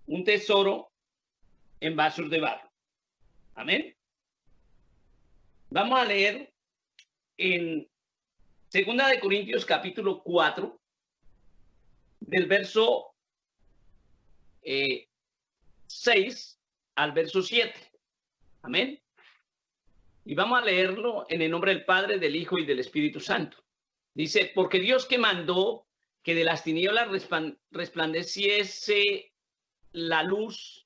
un tesoro en vasos de barro. Amén. Vamos a leer en 2 de Corintios capítulo 4, del verso 6 al verso 7. Amén. Y vamos a leerlo en el nombre del Padre, del Hijo y del Espíritu Santo. Dice, porque Dios que mandó que de las tinieblas resplandeciese la luz,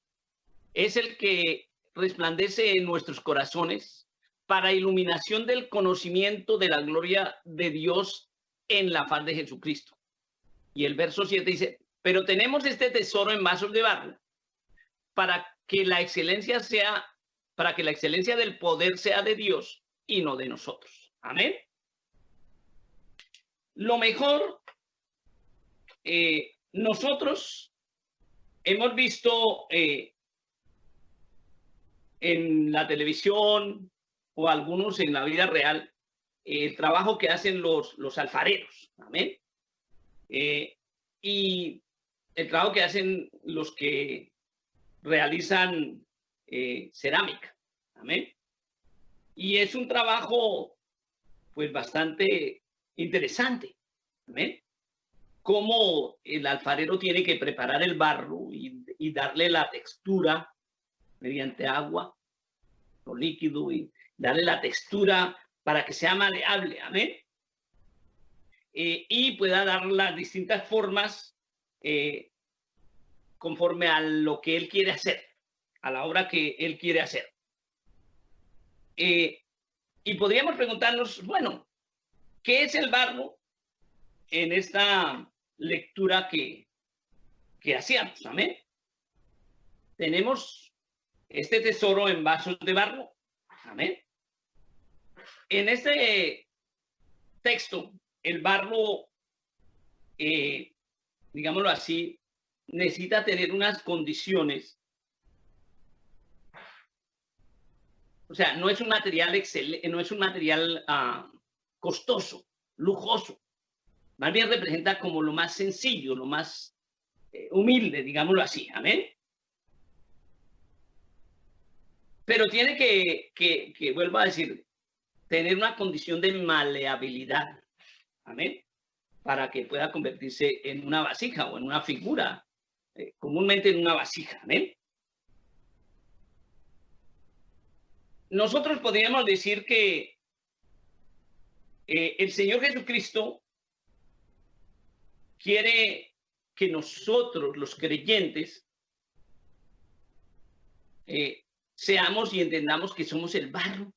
es el que resplandece en nuestros corazones para iluminación del conocimiento de la gloria de Dios en la faz de Jesucristo. Y el verso 7 dice, pero tenemos este tesoro en vasos de barro para que la excelencia del poder sea de Dios y no de nosotros. Amén. Lo mejor, nosotros hemos visto en la televisión o algunos en la vida real el trabajo que hacen los alfareros. Amén. Y el trabajo que hacen los que realizan cerámica. Amén. Y es un trabajo pues bastante interesante. Amén. Cómo el alfarero tiene que preparar el barro y darle la textura mediante agua o líquido y darle la textura para que sea maleable. Amén. Y pueda dar las distintas formas conforme a lo que él quiere hacer, a la obra que él quiere hacer. Y podríamos preguntarnos, bueno, ¿qué es el barro en esta lectura que hacíamos? Amén. Tenemos este tesoro en vasos de barro. Amén. En este texto, el barro, digámoslo así, necesita tener unas condiciones. O sea, no es un material excelente, no es un material costoso, lujoso. Más bien representa como lo más sencillo, lo más humilde, digámoslo así. Amén. Pero tiene que, vuelvo a decir, tener una condición de maleabilidad. Amén. Para que pueda convertirse en una vasija o en una figura, comúnmente en una vasija. Amén. Nosotros podríamos decir que el Señor Jesucristo quiere que nosotros, los creyentes, seamos y entendamos que somos el barro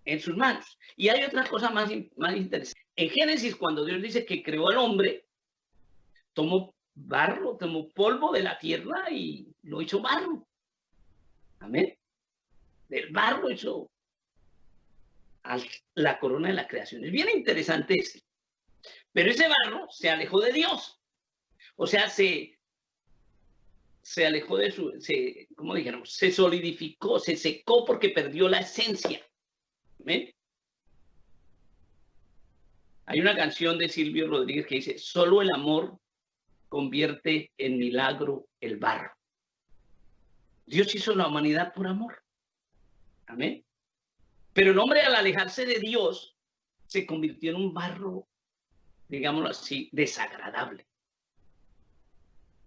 en sus manos. Y hay otra cosa más interesante. En Génesis, cuando Dios dice que creó al hombre, tomó barro, tomó polvo de la tierra y lo hizo barro. Amén. Del barro hizo la corona de la creación. Es bien interesante esto. Pero ese barro se alejó de Dios. O sea, se alejó de ¿cómo dijéramos? Se solidificó, se secó porque perdió la esencia. ¿Ven? Hay una canción de Silvio Rodríguez que dice, solo el amor convierte en milagro el barro. Dios hizo la humanidad por amor. Amén. Pero el hombre, al alejarse de Dios, se convirtió en un barro, digámoslo así, desagradable.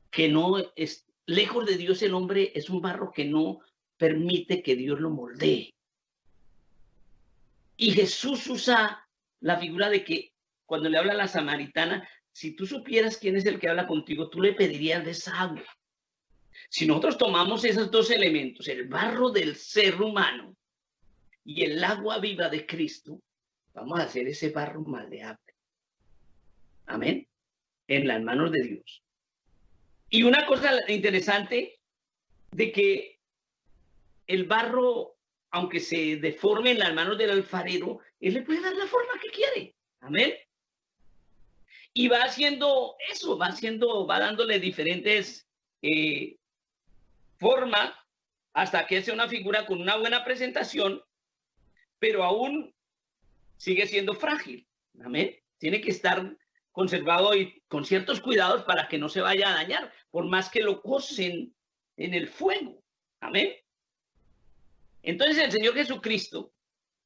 Que no es, lejos de Dios, el hombre es un barro que no permite que Dios lo moldee. Y Jesús usa la figura de que cuando le habla a la samaritana, si tú supieras quién es el que habla contigo, tú le pedirías de esa agua. Si nosotros tomamos esos dos elementos, el barro del ser humano y el agua viva de Cristo, vamos a hacer ese barro maleable. Amén. En las manos de Dios. Y una cosa interesante de que el barro, aunque se deforme en las manos del alfarero, él le puede dar la forma que quiere. Amén. Y va haciendo eso, va dándole diferentes formas hasta que sea una figura con una buena presentación, pero aún sigue siendo frágil. Amén. Tiene que estar conservado y con ciertos cuidados para que no se vaya a dañar, por más que lo cosen en el fuego. Amén. Entonces el Señor Jesucristo,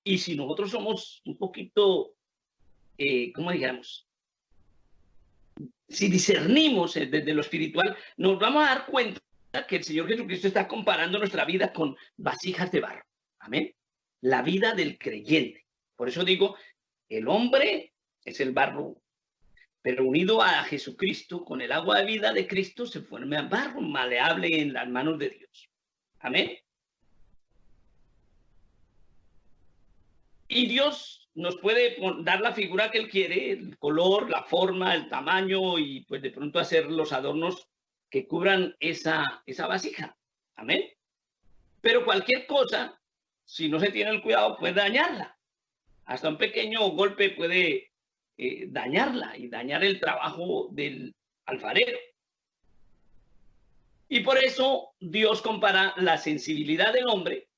y si nosotros somos un poquito, ¿cómo digamos? Si discernimos desde lo espiritual, nos vamos a dar cuenta que el Señor Jesucristo está comparando nuestra vida con vasijas de barro. Amén. La vida del creyente. Por eso digo, el hombre es el barro, pero unido a Jesucristo, con el agua de vida de Cristo, se forma barro maleable en las manos de Dios. Amén. Y Dios nos puede dar la figura que Él quiere, el color, la forma, el tamaño, y pues de pronto hacer los adornos que cubran esa vasija. Amén. Pero cualquier cosa, si no se tiene el cuidado, puede dañarla. Hasta un pequeño golpe puede dañarla y dañar el trabajo del alfarero. Y por eso Dios compara la sensibilidad del hombre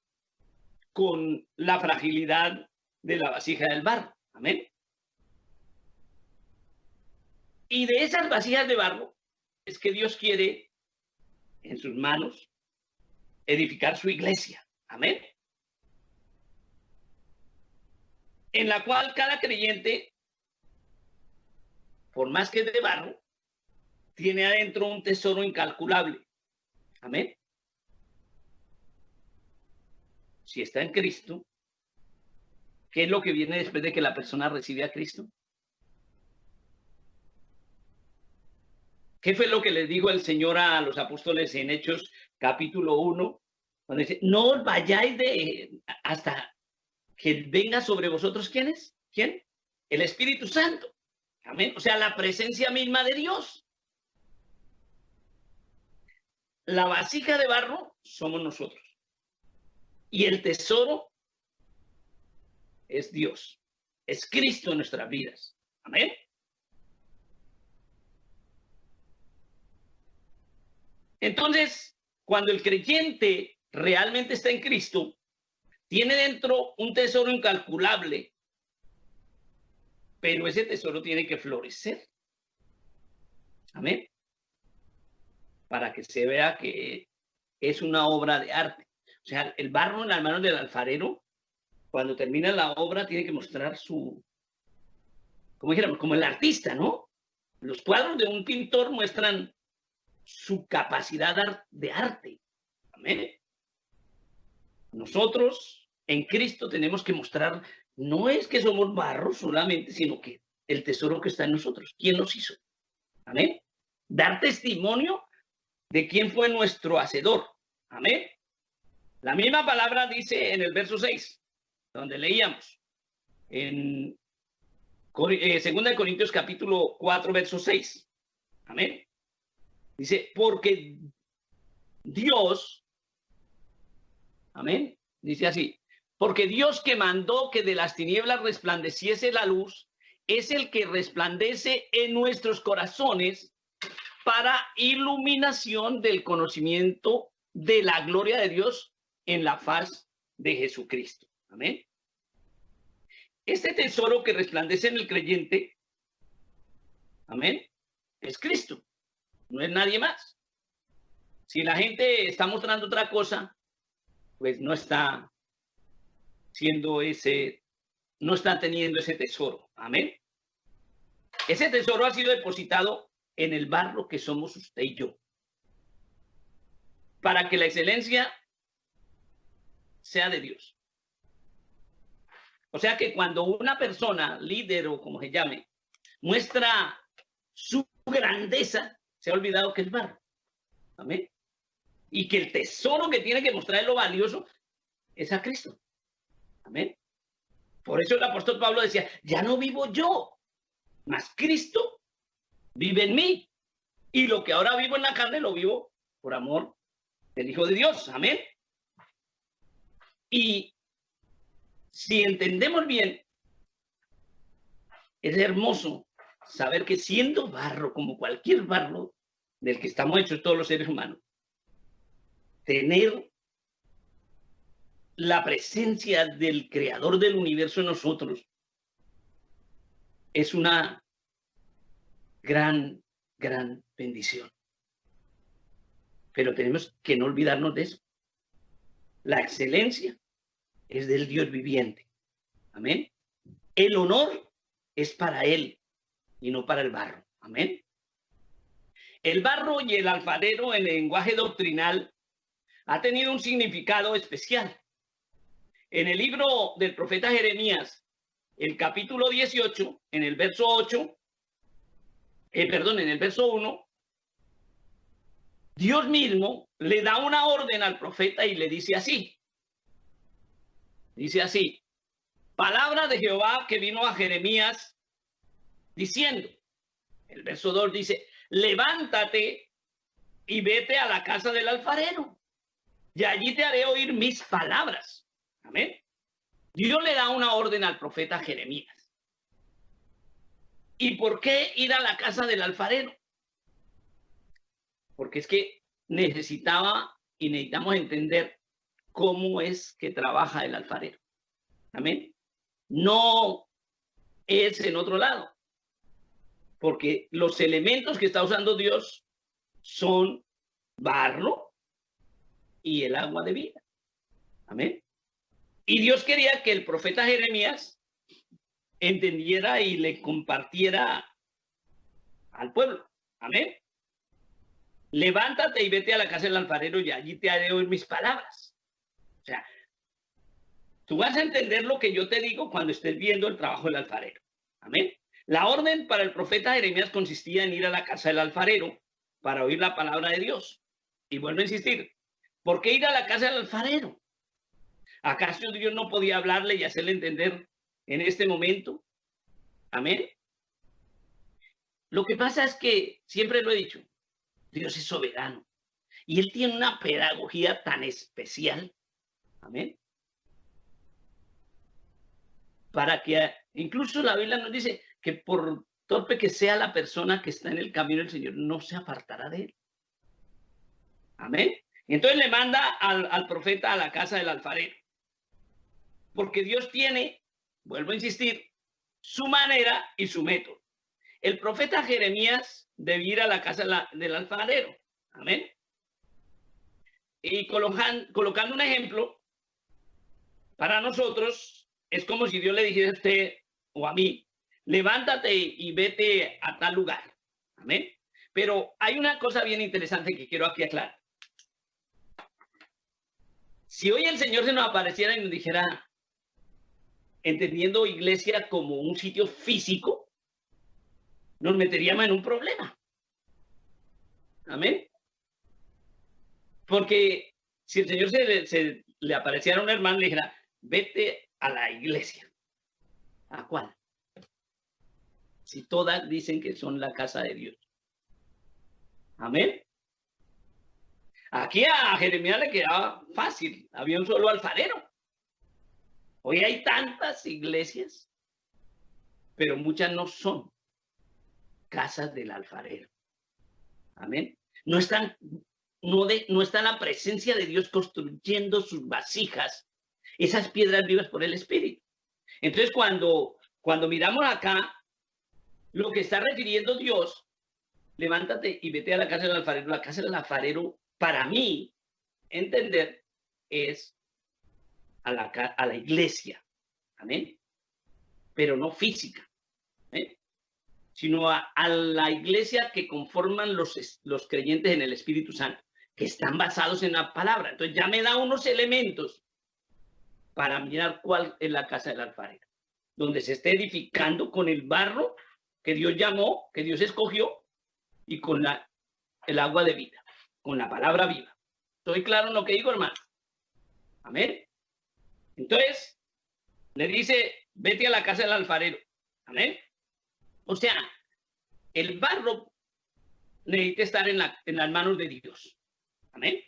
con la fragilidad de la vasija del barro. Amén. Y de esas vasijas de barro es que Dios quiere en sus manos edificar su iglesia. Amén. En la cual cada creyente, por más que es de barro, tiene adentro un tesoro incalculable. Amén. Si está en Cristo, ¿qué es lo que viene después de que la persona recibe a Cristo? ¿Qué fue lo que les dijo el Señor a los apóstoles en Hechos capítulo 1? Cuando dice, no os vayáis hasta que venga sobre vosotros, ¿quién es? ¿Quién? El Espíritu Santo. Amén. O sea, la presencia misma de Dios. La vasija de barro somos nosotros. Y el tesoro es Dios. Es Cristo en nuestras vidas. Amén. Entonces, cuando el creyente realmente está en Cristo, tiene dentro un tesoro incalculable, pero ese tesoro tiene que florecer. Amén. Para que se vea que es una obra de arte. O sea, el barro en las manos del alfarero, cuando termina la obra, tiene que mostrar su, como dijéramos, como el artista, ¿no? Los cuadros de un pintor muestran su capacidad de arte. Amén. Nosotros en Cristo tenemos que mostrar, no es que somos barro solamente, sino que el tesoro que está en nosotros. ¿Quién nos hizo? Amén. Dar testimonio de quién fue nuestro hacedor. Amén. La misma palabra dice en el verso 6, donde leíamos, en 2 Corintios capítulo 4, verso 6. Amén. Dice, porque Dios, amén, dice así, porque Dios que mandó que de las tinieblas resplandeciese la luz, es el que resplandece en nuestros corazones para iluminación del conocimiento de la gloria de Dios en la faz de Jesucristo. Amén. Este tesoro que resplandece en el creyente, amén, es Cristo, no es nadie más. Si la gente está mostrando otra cosa, pues no está siendo no está teniendo ese tesoro. Amén. Ese tesoro ha sido depositado en el barro que somos usted y yo, para que la excelencia sea de Dios. O sea que cuando una persona, líder o como se llame, muestra su grandeza, se ha olvidado que es barro. Amén. Y que el tesoro que tiene que mostrar, lo valioso, es a Cristo. Amén. Por eso el apóstol Pablo decía, ya no vivo yo, mas Cristo vive en mí. Y lo que ahora vivo en la carne, lo vivo por amor del Hijo de Dios. Amén. Y si entendemos bien, es hermoso saber que siendo barro, como cualquier barro del que estamos hechos todos los seres humanos, tener la presencia del creador del universo en nosotros es una gran bendición. Pero tenemos que no olvidarnos de eso. La excelencia es del Dios viviente. Amén. El honor es para Él y no para el barro. Amén. El barro y el alfarero en el lenguaje doctrinal ha tenido un significado especial. En el libro del profeta Jeremías, el capítulo 18, en el verso 8, en el verso 1, Dios mismo le da una orden al profeta y le dice así. Dice así: palabra de Jehová que vino a Jeremías diciendo. El verso 2 dice: levántate y vete a la casa del alfarero, y allí te haré oír mis palabras. Amén. Dios le da una orden al profeta Jeremías. ¿Y por qué ir a la casa del alfarero? Porque es que necesitamos entender cómo es que trabaja el alfarero. Amén. No es en otro lado. Porque los elementos que está usando Dios son barro y el agua de vida. Amén. Y Dios quería que el profeta Jeremías entendiera y le compartiera al pueblo. Amén. Levántate y vete a la casa del alfarero y allí te haré oír mis palabras. O sea, tú vas a entender lo que yo te digo cuando estés viendo el trabajo del alfarero. Amén. La orden para el profeta Jeremías consistía en ir a la casa del alfarero para oír la palabra de Dios. Y vuelvo a insistir, ¿por qué ir a la casa del alfarero? ¿Acaso Dios no podía hablarle y hacerle entender en este momento? Amén. Lo que pasa es que, siempre lo he dicho, Dios es soberano y Él tiene una pedagogía tan especial. Amén. Para que, incluso la Biblia nos dice que por torpe que sea la persona que está en el camino del Señor, no se apartará de Él. Amén. Y entonces le manda al profeta a la casa del alfarero. Porque Dios tiene, vuelvo a insistir, su manera y su método. El profeta Jeremías debía ir a la casa del alfarero. Amén. Y colocando un ejemplo, para nosotros es como si Dios le dijera a usted o a mí: levántate y vete a tal lugar. Amén. Pero hay una cosa bien interesante que quiero aquí aclarar. Si hoy el Señor se nos apareciera y nos dijera, entendiendo iglesia como un sitio físico, nos meteríamos en un problema. Amén. Porque si el Señor se le apareciera a un hermano y le dijera, vete a la iglesia. ¿A cuál? Si todas dicen que son la casa de Dios. Amén. Aquí a Jeremías le quedaba fácil. Había un solo alfarero. Hoy hay tantas iglesias, pero muchas no son casas del alfarero. Amén. No está la presencia de Dios construyendo sus vasijas, esas piedras vivas por el Espíritu. Entonces, cuando miramos acá, lo que está refiriendo Dios, levántate y vete a la casa del alfarero. La casa del alfarero, para mí, entender, es a la iglesia. Amén. Pero no física. ¿Eh? Sino a la iglesia que conforman los creyentes en el Espíritu Santo, que están basados en la palabra. Entonces ya me da unos elementos para mirar cuál es la casa del alfarero, donde se esté edificando con el barro que Dios llamó, que Dios escogió, y con el agua de vida, con la palabra viva. ¿Estoy claro en lo que digo, hermano? Amén. Entonces, le dice, vete a la casa del alfarero. Amén. O sea, el barro necesita estar en las manos de Dios. Amén.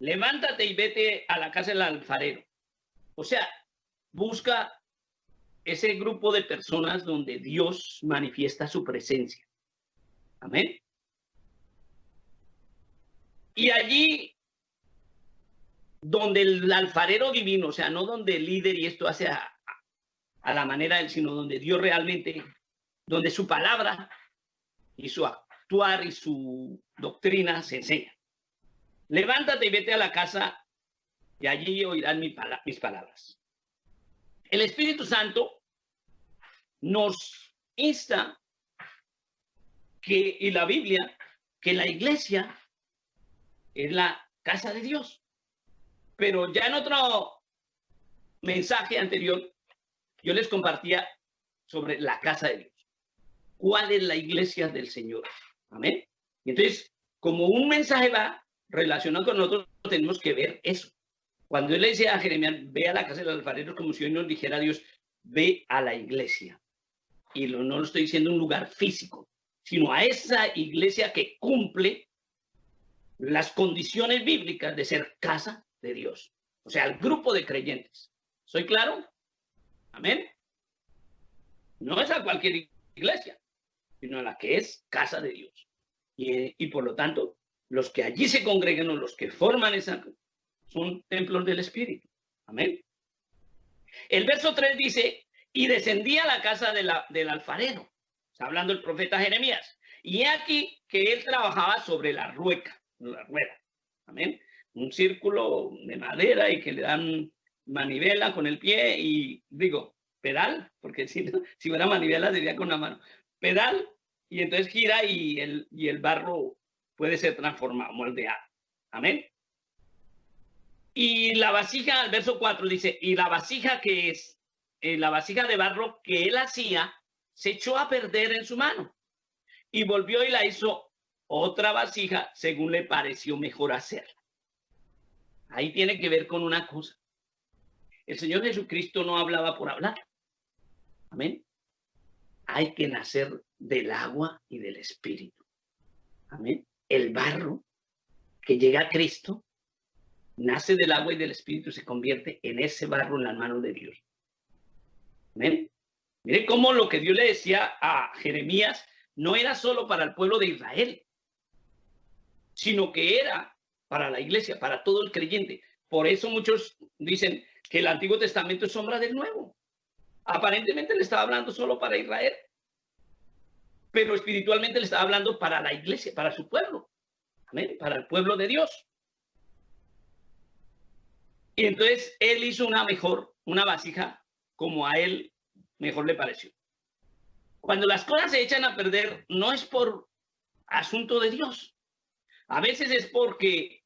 Levántate y vete a la casa del alfarero. O sea, busca ese grupo de personas donde Dios manifiesta su presencia. Amén. Y allí donde el alfarero divino, o sea, no donde el líder y esto hace a la manera de él, sino donde Dios realmente, donde su palabra y su actuar y su doctrina se enseña. Levántate y vete a la casa y allí oirán mis palabras. El Espíritu Santo nos insta y la Biblia, que la iglesia es la casa de Dios. Pero ya en otro mensaje anterior, yo les compartía sobre la casa de Dios. ¿Cuál es la iglesia del Señor? Amén. Y entonces, como un mensaje va relacionado con nosotros, tenemos que ver eso. Cuando él le dice a Jeremías, ve a la casa de los alfareros, como si hoy nos dijera Dios, ve a la iglesia. Y no lo estoy diciendo un lugar físico, sino a esa iglesia que cumple las condiciones bíblicas de ser casa de Dios. O sea, el grupo de creyentes. ¿Soy claro? Amén. No es a cualquier iglesia, sino a la que es casa de Dios. Y por lo tanto, los que allí se congregan o los que forman esa son templos del Espíritu. Amén. El verso 3 dice, y descendía a la casa del alfarero. Está hablando el profeta Jeremías. Y aquí que él trabajaba sobre la rueda. Amén. Un círculo de madera y que le dan manivela con el pie y digo, pedal, porque si fuera manivela sería con la mano. Pedal y entonces gira y el barro puede ser transformado, moldeado. Amén. Y la vasija, el verso 4 dice, y la vasija que es, la vasija de barro que él hacía, se echó a perder en su mano. Y volvió y la hizo otra vasija según le pareció mejor hacerla. Ahí tiene que ver con una cosa. El Señor Jesucristo no hablaba por hablar. Amén. Hay que nacer del agua y del Espíritu. Amén. El barro que llega a Cristo nace del agua y del Espíritu, se convierte en ese barro en las manos de Dios. Amén. Mire cómo lo que Dios le decía a Jeremías no era solo para el pueblo de Israel, sino que era para la iglesia, para todo el creyente. Por eso muchos dicen que el Antiguo Testamento es sombra del Nuevo. Aparentemente le estaba hablando solo para Israel, pero espiritualmente le estaba hablando para la iglesia, para su pueblo. Amén. Para el pueblo de Dios. Y entonces él hizo una vasija como a él mejor le pareció. Cuando las cosas se echan a perder, no es por asunto de Dios. A veces es porque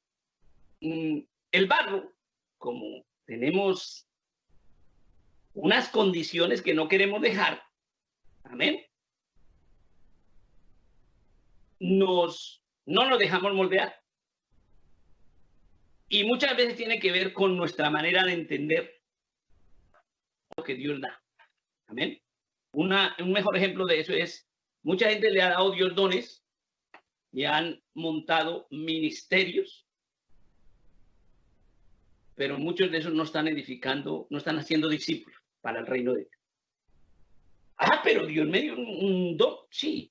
el barro, como tenemos unas condiciones que no queremos dejar, amén, no nos dejamos moldear. Y muchas veces tiene que ver con nuestra manera de entender lo que Dios da. Amén. Un mejor ejemplo de eso es, mucha gente le ha dado Dios dones y han montado ministerios, pero muchos de esos no están edificando, no están haciendo discípulos para el reino de Dios. Ah, pero Dios me dio un don, sí.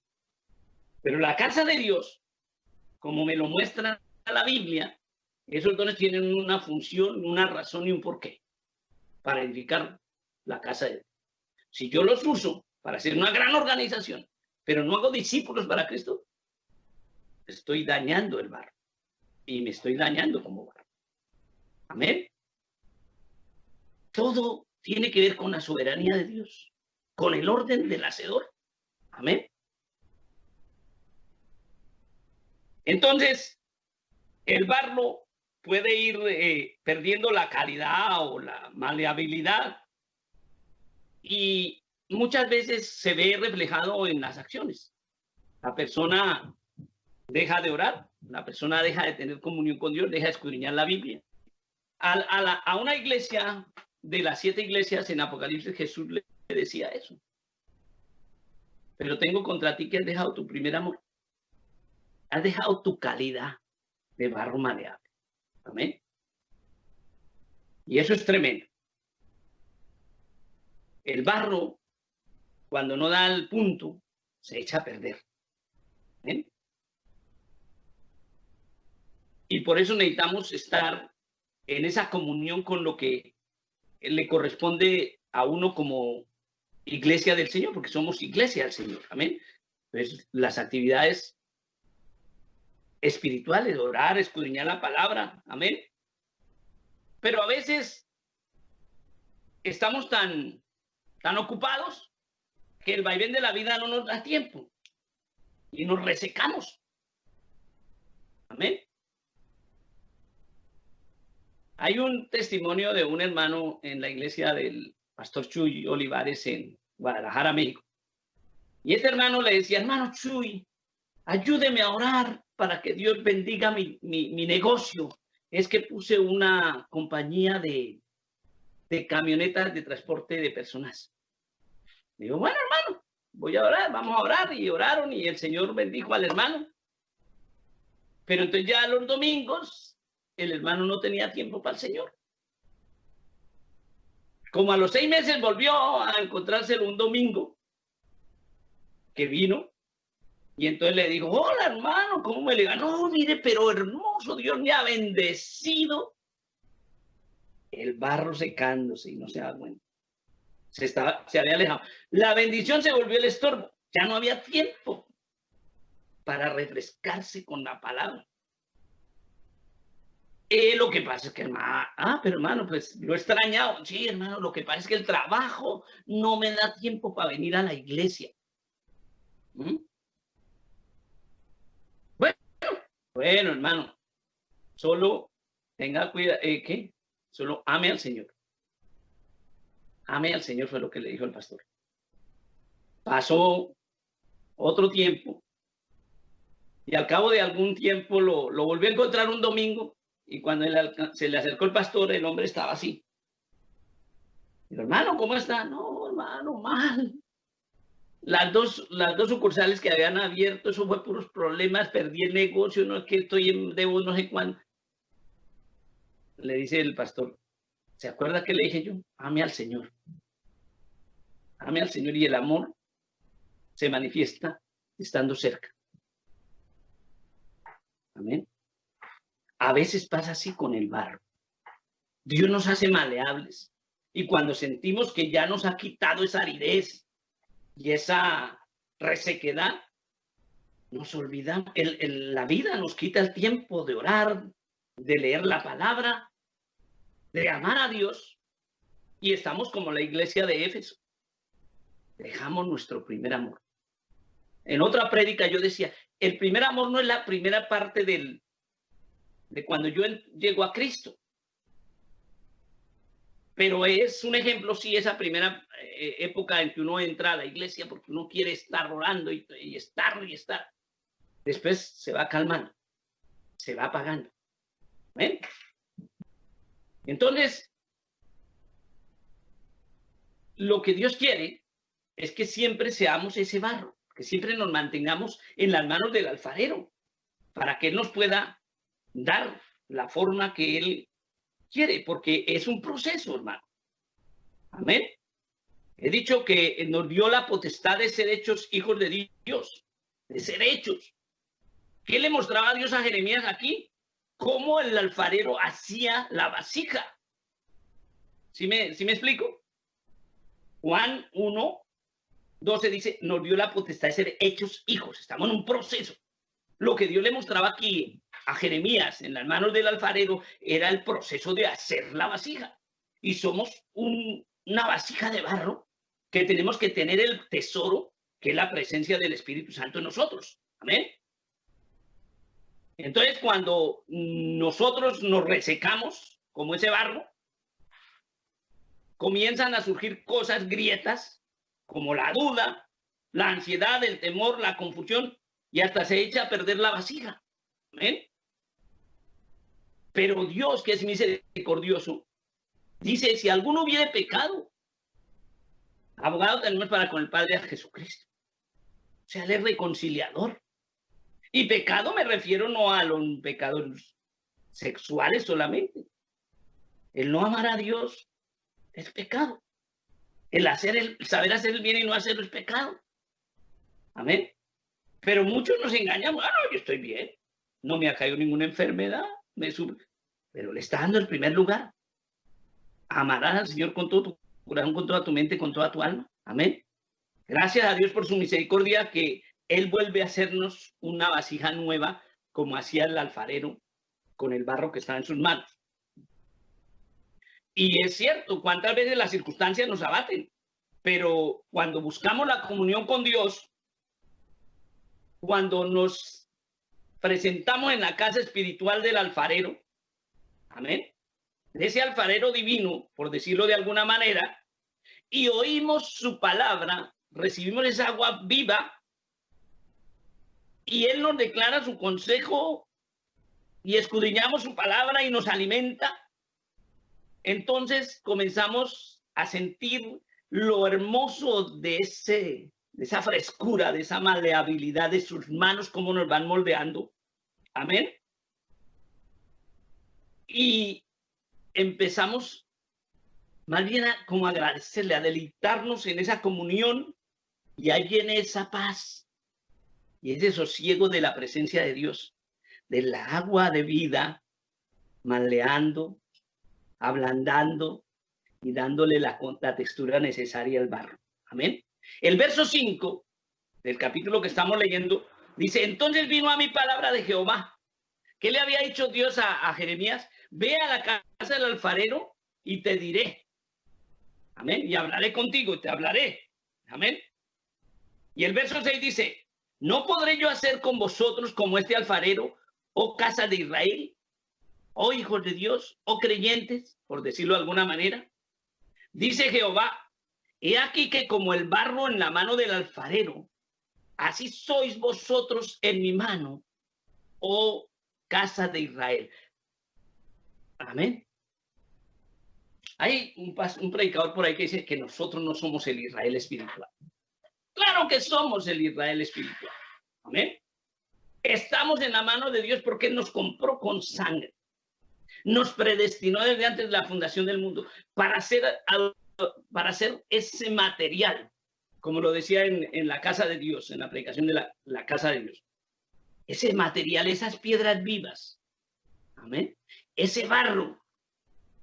Pero la casa de Dios, como me lo muestra la Biblia, esos dones tienen una función, una razón y un porqué para edificar la casa de Dios. Si yo los uso para hacer una gran organización, pero no hago discípulos para Cristo, estoy dañando el barro y me estoy dañando como barro. Amén. Todo tiene que ver con la soberanía de Dios, con el orden del hacedor. Amén. Entonces, el barro puede ir perdiendo la calidad o la maleabilidad y muchas veces se ve reflejado en las acciones. La persona deja de orar, la persona deja de tener comunión con Dios, deja de escudriñar la Biblia. A una iglesia de las 7 iglesias en Apocalipsis, Jesús le decía eso. Pero tengo contra ti que has dejado tu primer amor. Has dejado tu calidad de barro maleable. Amén. Y eso es tremendo. El barro, cuando no da el punto, se echa a perder. ¿Amén? Y por eso necesitamos estar en esa comunión con lo que le corresponde a uno como iglesia del Señor, porque somos iglesia del Señor. Amén. Entonces, las actividades espirituales, orar, escudriñar la palabra. Amén. Pero a veces estamos tan ocupados que el vaivén de la vida no nos da tiempo y nos resecamos. Amén. Hay un testimonio de un hermano en la iglesia del pastor Chuy Olivares en Guadalajara, México. Y este hermano le decía, hermano Chuy, ayúdeme a orar para que Dios bendiga mi negocio. Es que puse una compañía de camionetas de transporte de personas. Digo, bueno, hermano, voy a orar, vamos a orar. Y oraron y el Señor bendijo al hermano. Pero entonces ya los domingos, el hermano no tenía tiempo para el Señor. Como a los 6 meses volvió a encontrárselo un domingo que vino. Y entonces le dijo, hola hermano, ¿cómo me le ganó? Mire, pero hermoso, Dios me ha bendecido. El barro secándose y no se da cuenta. Se había alejado. La bendición se volvió el estorbo. Ya no había tiempo para refrescarse con la palabra. Lo que pasa es que, pero hermano, pues lo he extrañado. Sí, hermano, lo que pasa es que el trabajo no me da tiempo para venir a la iglesia. Bueno, hermano, solo tenga cuidado, ¿qué? Solo ame al Señor. Ame al Señor fue lo que le dijo el pastor. Pasó otro tiempo y al cabo de algún tiempo lo volvió a encontrar un domingo y cuando se le acercó el pastor, el hombre estaba así. Digo, hermano, ¿cómo está? No, hermano, mal. Las dos sucursales que habían abierto, eso fue puros problemas, perdí el negocio, no es que estoy en debo no sé cuándo. Le dice el pastor, ¿se acuerda que le dije yo? Ame al Señor. Ame al Señor y el amor se manifiesta estando cerca. Amén. A veces pasa así con el barro. Dios nos hace maleables y cuando sentimos que ya nos ha quitado esa aridez y esa resequedad, nos olvidamos, la vida nos quita el tiempo de orar, de leer la palabra, de amar a Dios, y estamos como la iglesia de Éfeso. Dejamos nuestro primer amor. En otra prédica yo decía, el primer amor no es la primera parte de cuando yo llego a Cristo. Pero es un ejemplo, sí, esa primera época en que uno entra a la iglesia porque uno quiere estar orando y estar. Después se va calmando, se va apagando. ¿Ven? Entonces, lo que Dios quiere es que siempre seamos ese barro, que siempre nos mantengamos en las manos del alfarero, para que Él nos pueda dar la forma que Él quiere, porque es un proceso, hermano. Amén. He dicho que nos dio la potestad de ser hechos hijos de Dios, de ser hechos. ¿Qué le mostraba Dios a Jeremías aquí? Cómo el alfarero hacía la vasija. ¿Sí me explico? Juan 1:12 dice, nos dio la potestad de ser hechos hijos. Estamos en un proceso. Lo que Dios le mostraba aquí a Jeremías en las manos del alfarero era el proceso de hacer la vasija. Y somos una vasija de barro que tenemos que tener el tesoro, que es la presencia del Espíritu Santo en nosotros. Amén. Entonces, cuando nosotros nos resecamos como ese barro, comienzan a surgir cosas, grietas, como la duda, la ansiedad, el temor, la confusión, y hasta se echa a perder la vasija. ¿Amén? Pero Dios, que es misericordioso, dice, si alguno hubiere pecado, abogado tenemos para con el Padre a Jesucristo. O sea, Él es reconciliador. Y pecado me refiero no a los pecados sexuales solamente. El no amar a Dios es pecado. El saber hacer el bien y no hacerlo es pecado. Amén. Pero muchos nos engañamos. No, yo estoy bien. No me ha caído ninguna enfermedad. Pero le está dando el primer lugar. Amarás al Señor con todo tu corazón, con toda tu mente, con toda tu alma. Amén. Gracias a Dios por su misericordia que Él vuelve a hacernos una vasija nueva como hacía el alfarero con el barro que estaba en sus manos. Y es cierto, cuántas veces las circunstancias nos abaten, pero cuando buscamos la comunión con Dios, cuando nos presentamos en la casa espiritual del alfarero, amén, de ese alfarero divino, por decirlo de alguna manera, y oímos su palabra, recibimos esa agua viva, y Él nos declara su consejo, y escudriñamos su palabra y nos alimenta, entonces comenzamos a sentir lo hermoso de esa frescura, de esa maleabilidad de sus manos, cómo nos van moldeando. Amén. Y empezamos más bien como a agradecerle, a deleitarnos en esa comunión, y ahí viene esa paz y ese sosiego de la presencia de Dios, del agua de vida, maleando, ablandando y dándole la textura necesaria al barro. Amén. El verso 5 del capítulo que estamos leyendo dice: entonces vino a mi palabra de Jehová. ¿Qué le había dicho Dios a Jeremías? Ve a la casa del alfarero y te diré. Amén. Y hablaré contigo y te hablaré. Amén. Y el verso 6 dice: ¿no podré yo hacer con vosotros como este alfarero, oh casa de Israel, oh hijos de Dios, oh creyentes, por decirlo de alguna manera? Dice Jehová: he aquí que como el barro en la mano del alfarero, así sois vosotros en mi mano, oh casa de Israel. Amén. Hay un predicador por ahí que dice que nosotros no somos el Israel espiritual. Claro que somos el Israel espiritual. Amén. Estamos en la mano de Dios porque nos compró con sangre. Nos predestinó desde antes de la fundación del mundo para hacer ese material, como lo decía en la casa de Dios, en la predicación de la casa de Dios. Ese material, esas piedras vivas. Amén. Ese barro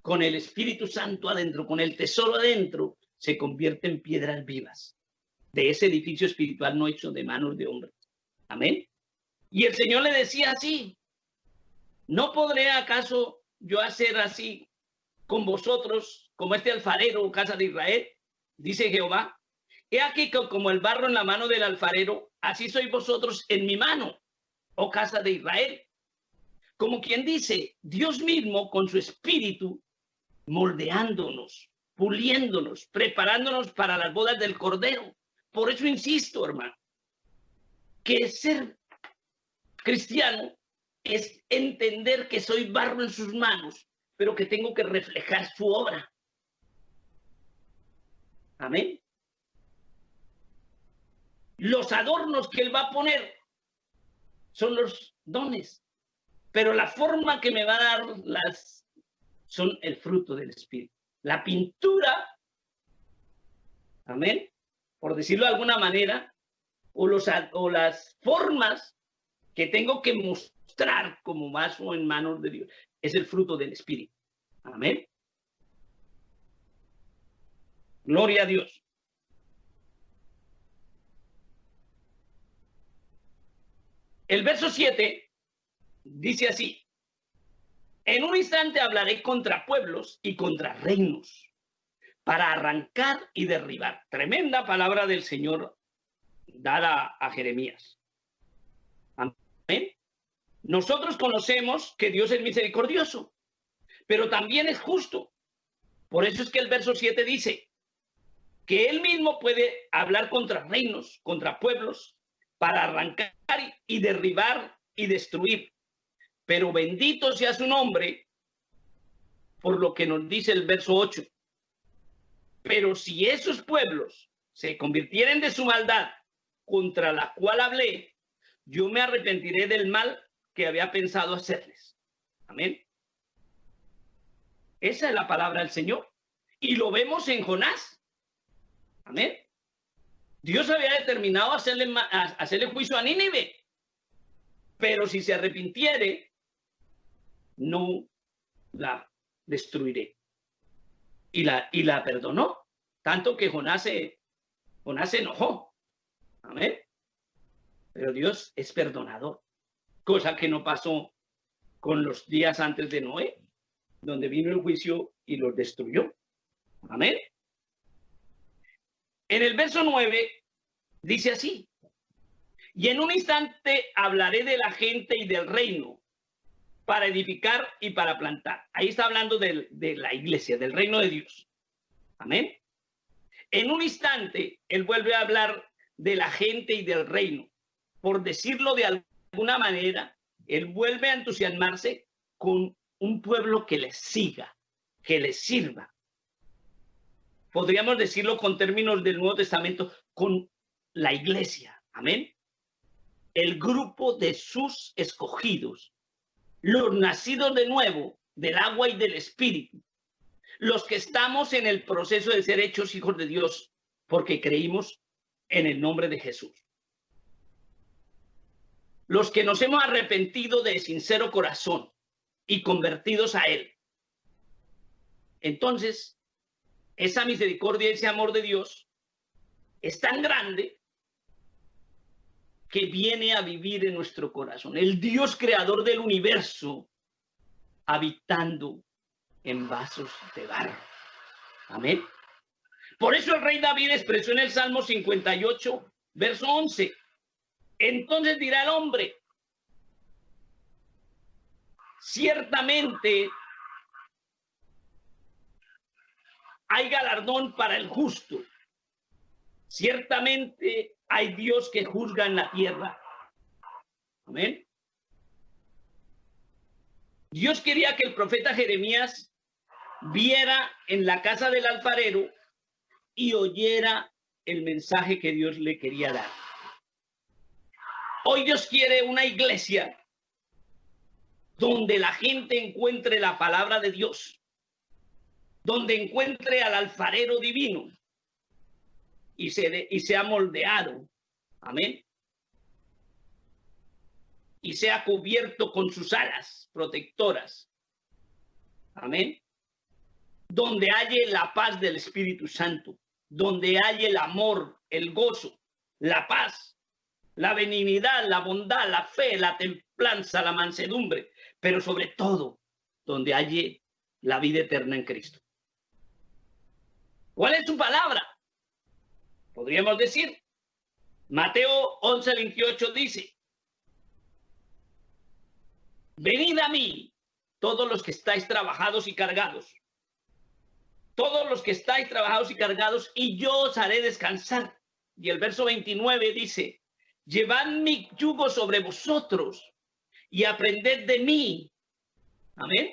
con el Espíritu Santo adentro, con el tesoro adentro, se convierte en piedras vivas de ese edificio espiritual no hecho de manos de hombres. Amén. Y el Señor le decía así: ¿no podré acaso yo hacer así con vosotros, como este alfarero, casa de Israel? Dice Jehová: he aquí que como el barro en la mano del alfarero, así sois vosotros en mi mano, oh casa de Israel. Como quien dice, Dios mismo con su espíritu moldeándonos, puliéndonos, preparándonos para las bodas del Cordero. Por eso insisto, hermano, que ser cristiano es entender que soy barro en sus manos, pero que tengo que reflejar su obra. Amén. Los adornos que Él va a poner son los dones, pero la forma que me va a dar son el fruto del Espíritu. La pintura, amén, por decirlo de alguna manera, o las formas que tengo que mostrar como vaso en manos de Dios, es el fruto del Espíritu. Amén. Gloria a Dios. El verso 7 dice así: en un instante hablaré contra pueblos y contra reinos, para arrancar y derribar. Tremenda palabra del Señor dada a Jeremías. Amén. Nosotros conocemos que Dios es misericordioso, pero también es justo. Por eso es que el verso 7 dice que Él mismo puede hablar contra reinos, contra pueblos, para arrancar y derribar y destruir. Pero bendito sea su nombre, por lo que nos dice el verso 8. Pero si esos pueblos se convirtieren de su maldad, contra la cual hablé, yo me arrepentiré del mal que había pensado hacerles. Amén. Esa es la palabra del Señor. Y lo vemos en Jonás. Amén. Dios había determinado hacerle juicio a Nínive. Pero si se arrepintiere, no la destruiré. Y la perdonó. Tanto que Jonás se enojó. Amén. Pero Dios es perdonador. cosa que no pasó con los días antes de Noé, donde vino el juicio y los destruyó. Amén. En el verso 9 dice así: y en un instante hablaré de la gente y del reino, para edificar y para plantar. Ahí está hablando de la iglesia, del reino de Dios. Amén. En un instante, él vuelve a hablar de la gente y del reino. Por decirlo de alguna manera, él vuelve a entusiasmarse con un pueblo que les siga, que les sirva. Podríamos decirlo con términos del Nuevo Testamento, con la iglesia. Amén. El grupo de sus escogidos, los nacidos de nuevo del agua y del espíritu, los que estamos en el proceso de ser hechos hijos de Dios porque creímos en el nombre de Jesús. Los que nos hemos arrepentido de sincero corazón y convertidos a Él. Entonces, esa misericordia, ese amor de Dios es tan grande que viene a vivir en nuestro corazón. El Dios creador del universo habitando en vasos de barro. Amén. Por eso el rey David expresó en el Salmo 58, verso 11: entonces dirá el hombre, ciertamente hay galardón para el justo, ciertamente hay Dios que juzga en la tierra. Amén. Dios quería que el profeta Jeremías viera en la casa del alfarero y oyera el mensaje que Dios le quería dar. Hoy Dios quiere una iglesia donde la gente encuentre la palabra de Dios, donde encuentre al alfarero divino y sea moldeado. Amén. Y sea cubierto con sus alas protectoras. Amén. Donde halle la paz del Espíritu Santo, donde halle el amor, el gozo, la paz, la benignidad, la bondad, la fe, la templanza, la mansedumbre, pero sobre todo donde halle la vida eterna en Cristo. ¿Cuál es su palabra? Podríamos decir, Mateo 11:28 dice: venid a mí, todos los que estáis trabajados y cargados, todos los que estáis trabajados y cargados, y yo os haré descansar. Y el verso 29 dice: llevad mi yugo sobre vosotros y aprended de mí. Amén.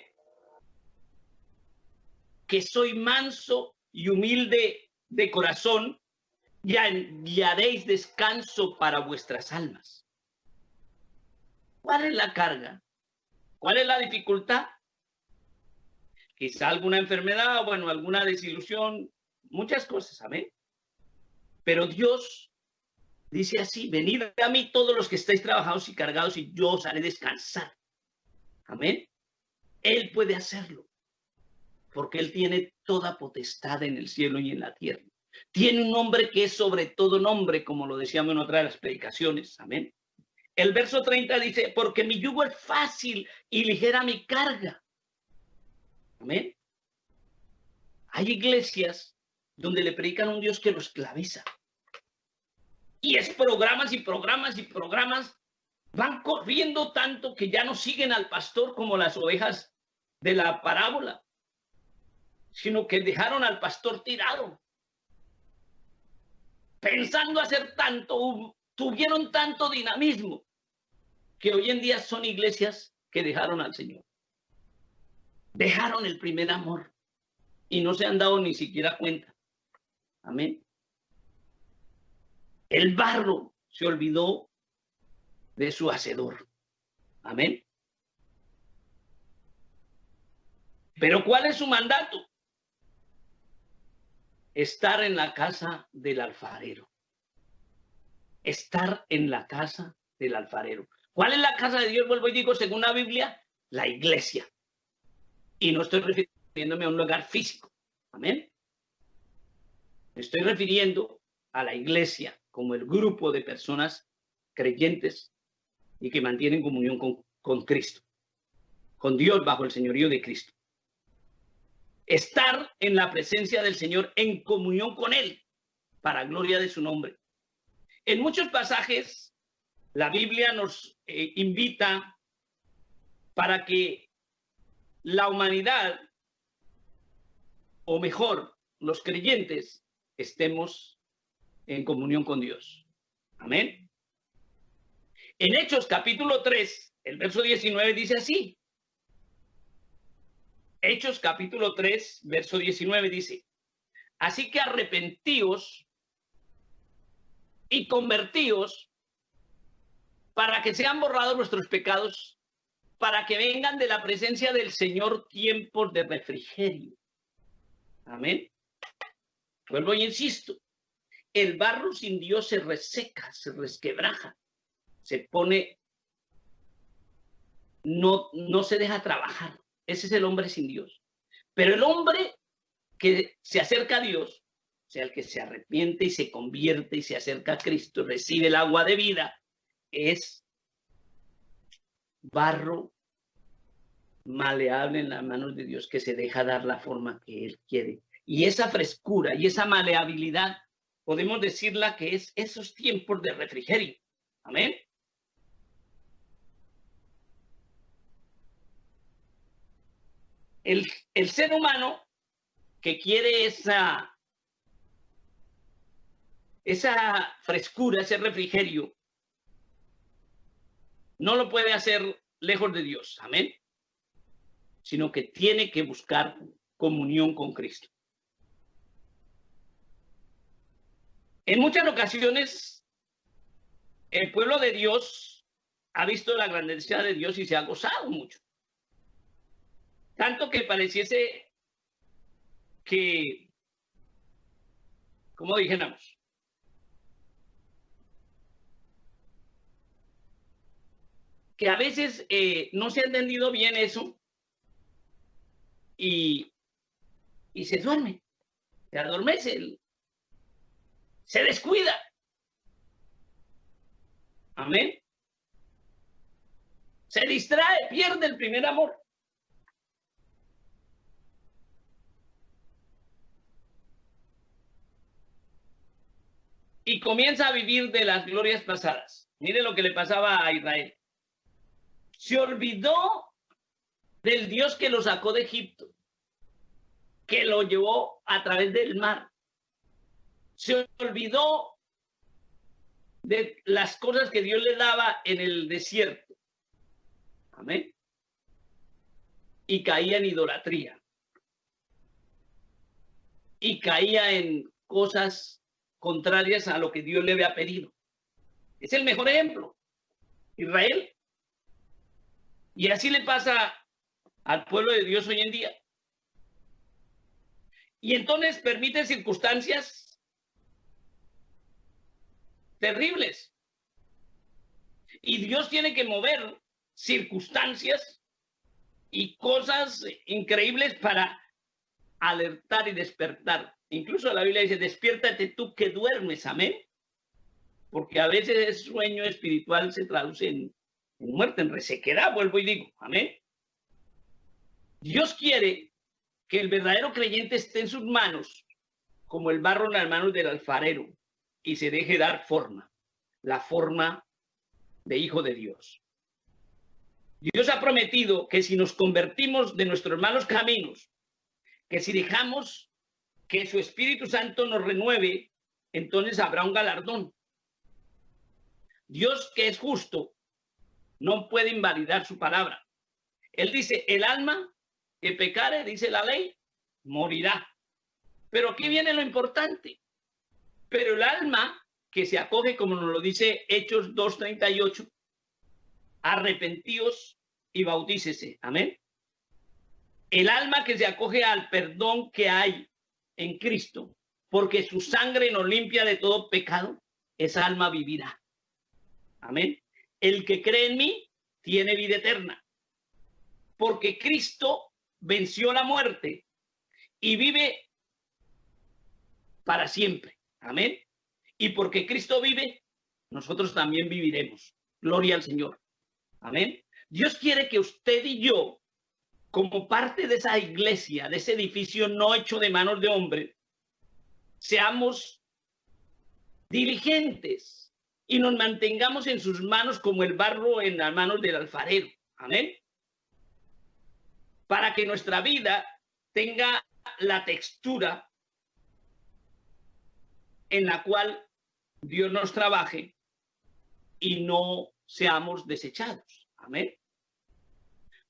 Que soy manso y humilde de corazón, y hallaréis descanso para vuestras almas. ¿Cuál es la carga? ¿Cuál es la dificultad? Quizá alguna enfermedad, bueno, alguna desilusión, muchas cosas, amén. Pero Dios dice así: venid a mí todos los que estáis trabajados y cargados, y yo os haré descansar. Amén. Él puede hacerlo, porque Él tiene toda potestad en el cielo y en la tierra. Tiene un nombre que es sobre todo nombre, como lo decíamos en otra de las predicaciones. Amén. El verso 30 dice: porque mi yugo es fácil y ligera mi carga. Amén. Hay iglesias donde le predican a un Dios que lo esclaviza. Y es programas y programas y programas. Van corriendo tanto que ya no siguen al pastor como las ovejas de la parábola, sino que dejaron al pastor tirado. Pensando hacer tanto, tuvieron tanto dinamismo, que hoy en día son iglesias que dejaron al Señor. Dejaron el primer amor y no se han dado ni siquiera cuenta. Amén. El barro se olvidó de su hacedor. Amén. Pero ¿cuál es su mandato? Estar en la casa del alfarero. Estar en la casa del alfarero. ¿Cuál es la casa de Dios? Vuelvo y digo, según la Biblia, la iglesia. Y no estoy refiriéndome a un lugar físico. Amén. Me estoy refiriendo a la iglesia como el grupo de personas creyentes y que mantienen comunión con Cristo, con Dios bajo el señorío de Cristo. Estar en la presencia del Señor, en comunión con Él, para gloria de su nombre. En muchos pasajes, la Biblia nos invita para que la humanidad, o mejor, los creyentes, estemos en comunión con Dios. Amén. En Hechos capítulo 3, el verso 19 dice así. Hechos capítulo 3, verso 19 dice: así que arrepentíos y convertíos para que sean borrados vuestros pecados, para que vengan de la presencia del Señor tiempos de refrigerio. Amén. Vuelvo y insisto, el barro sin Dios se reseca, se resquebraja, se pone, no se deja trabajar. Ese es el hombre sin Dios. Pero el hombre que se acerca a Dios, o sea, el que se arrepiente y se convierte y se acerca a Cristo, recibe el agua de vida, es barro maleable en las manos de Dios, que se deja dar la forma que Él quiere. Y esa frescura y esa maleabilidad, podemos decirla que es esos tiempos de refrigerio. Amén. El ser humano que quiere esa frescura, ese refrigerio, no lo puede hacer lejos de Dios. Amén. Sino que tiene que buscar comunión con Cristo. En muchas ocasiones, el pueblo de Dios ha visto la grandeza de Dios y se ha gozado mucho. Tanto que pareciese que, como dijéramos, que a veces no se ha entendido bien eso y se duerme, se adormece, se descuida. Amén. Se distrae, pierde el primer amor. Y comienza a vivir de las glorias pasadas. Mire lo que le pasaba a Israel. Se olvidó del Dios que lo sacó de Egipto, que lo llevó a través del mar. Se olvidó de las cosas que Dios le daba en el desierto. Amén. Y caía en idolatría. Y caía en cosas contrarias a lo que Dios le había pedido. Es el mejor ejemplo, Israel. Y así le pasa al pueblo de Dios hoy en día. Y entonces permite circunstancias terribles. Y Dios tiene que mover circunstancias y cosas increíbles para alertar y despertar. Incluso la Biblia dice: despiértate tú que duermes. Amén. Porque a veces el sueño espiritual se traduce en muerte, en resequedad, vuelvo y digo. Amén. Dios quiere que el verdadero creyente esté en sus manos como el barro en las manos del alfarero y se deje dar forma, la forma de hijo de Dios. Dios ha prometido que si nos convertimos de nuestros malos caminos, que si dejamos que su Espíritu Santo nos renueve, entonces habrá un galardón. Dios, que es justo, no puede invalidar su palabra. Él dice: el alma que pecare, dice la ley, morirá. Pero aquí viene lo importante. Pero el alma que se acoge, como nos lo dice Hechos 2:38, arrepentíos y bautícese. Amén. El alma que se acoge al perdón que hay en Cristo, porque su sangre nos limpia de todo pecado, esa alma vivirá. Amén. El que cree en mí tiene vida eterna, porque Cristo venció la muerte y vive para siempre. Amén. Y porque Cristo vive, nosotros también viviremos. Gloria al Señor. Amén. Dios quiere que usted y yo, como parte de esa iglesia, de ese edificio no hecho de manos de hombre, seamos diligentes y nos mantengamos en sus manos como el barro en las manos del alfarero. Amén. Para que nuestra vida tenga la textura en la cual Dios nos trabaje y no seamos desechados. Amén.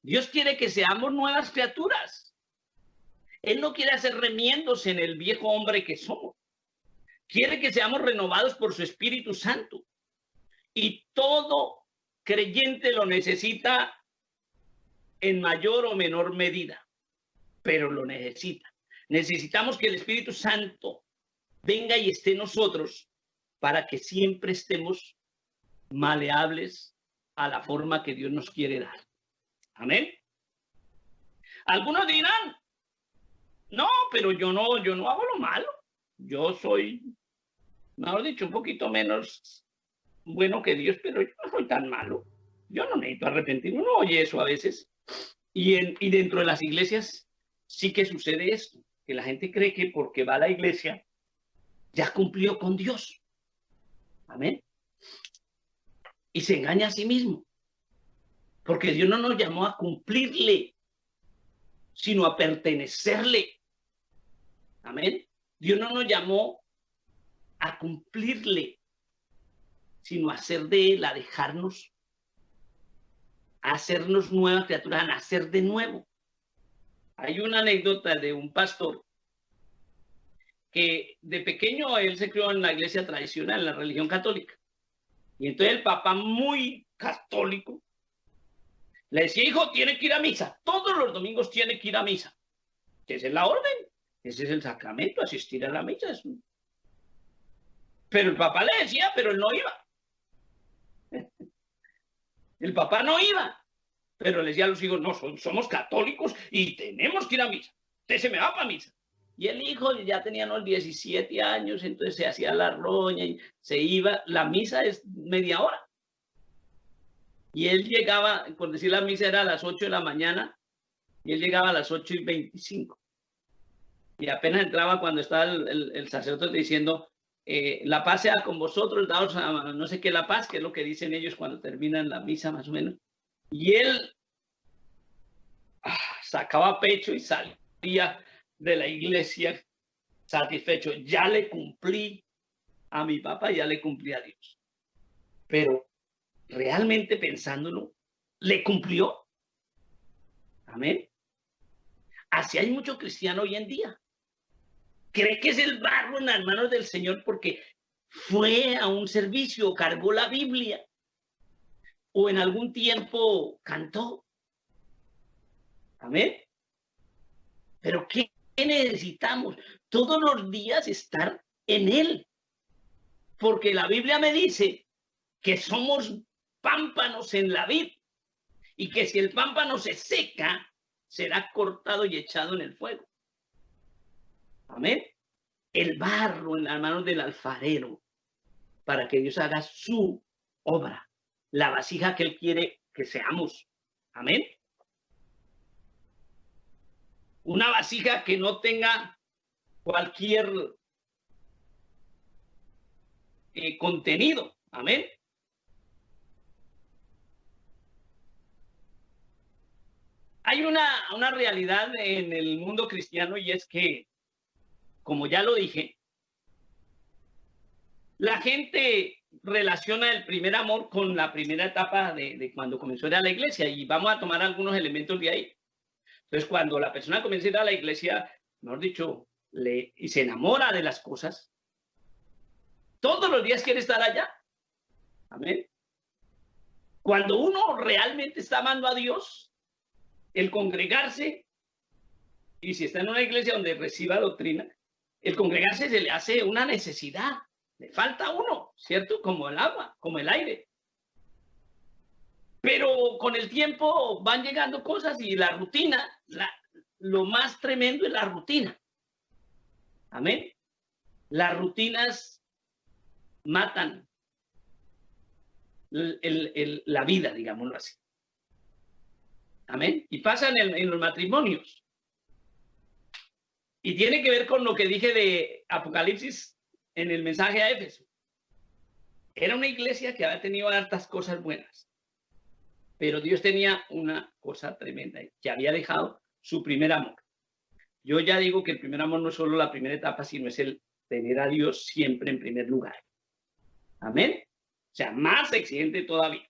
Dios quiere que seamos nuevas criaturas. Él no quiere hacer remiendos en el viejo hombre que somos. Quiere que seamos renovados por su Espíritu Santo. Y todo creyente lo necesita en mayor o menor medida, pero lo necesita. Necesitamos que el Espíritu Santo venga y esté en nosotros para que siempre estemos maleables a la forma que Dios nos quiere dar. Amén. Algunos dirán, no, pero yo no hago lo malo. Yo soy, mejor dicho, un poquito menos bueno que Dios, pero yo no soy tan malo. Yo no necesito arrepentirme. Uno oye eso a veces. Y dentro de las iglesias sí que sucede esto, que la gente cree que porque va a la iglesia ya cumplió con Dios. Amén. Y se engaña a sí mismo. Porque Dios no nos llamó a cumplirle, sino a pertenecerle. Amén. Dios no nos llamó a cumplirle, sino a hacer de Él, a dejarnos, a hacernos nuevas criaturas, a nacer de nuevo. Hay una anécdota de un pastor que de pequeño él se crió en la iglesia tradicional, en la religión católica. Y entonces el papá, muy católico, le decía, hijo, tiene que ir a misa. Todos los domingos tiene que ir a misa. Esa es la orden. Ese es el sacramento, asistir a la misa. Pero el papá le decía, pero él no iba. El papá no iba. Pero le decía a los hijos, no, somos católicos y tenemos que ir a misa. Usted se me va para misa. Y el hijo ya tenía unos 17 años, entonces se hacía la roña y se iba. La misa es media hora. Y él llegaba, por decir la misa era a las 8 de la mañana, y él llegaba a las 8:25. Y apenas entraba cuando estaba el sacerdote diciendo, la paz sea con vosotros, daos a no sé qué la paz, que es lo que dicen ellos cuando terminan la misa más o menos. Y él sacaba pecho y salía de la iglesia satisfecho. Ya le cumplí a mi papá, ya le cumplí a Dios. Pero realmente pensándolo, ¿le cumplió? Amén. Así hay mucho cristiano hoy en día. Cree que es el barro en las manos del Señor porque fue a un servicio, cargó la Biblia o en algún tiempo cantó. Amén. Pero ¿qué necesitamos? Todos los días estar en Él. Porque la Biblia me dice que somos pámpanos en la vid y que si el pámpano se seca, será cortado y echado en el fuego. Amén. El barro en las manos del alfarero para que Dios haga su obra, la vasija que Él quiere que seamos. Amén. Una vasija que no tenga cualquier contenido. Amén. Hay una realidad en el mundo cristiano y es que, como ya lo dije, la gente relaciona el primer amor con la primera etapa de cuando comenzó a ir a la iglesia y vamos a tomar algunos elementos de ahí. Entonces, cuando la persona comienza a ir a la iglesia, mejor dicho, y se enamora de las cosas, todos los días quiere estar allá. Amén. Cuando uno realmente está amando a Dios, el congregarse, y si está en una iglesia donde reciba doctrina, el congregarse se le hace una necesidad. Le falta uno, ¿cierto? Como el agua, como el aire. Pero con el tiempo van llegando cosas y la rutina, lo más tremendo es la rutina. Amén. Las rutinas matan la vida, digámoslo así. Amén. Y pasa en los matrimonios. Y tiene que ver con lo que dije de Apocalipsis en el mensaje a Éfeso. Era una iglesia que había tenido hartas cosas buenas. Pero Dios tenía una cosa tremenda, que había dejado su primer amor. Yo ya digo que el primer amor no es solo la primera etapa, sino es el tener a Dios siempre en primer lugar. Amén. O sea, más exigente todavía.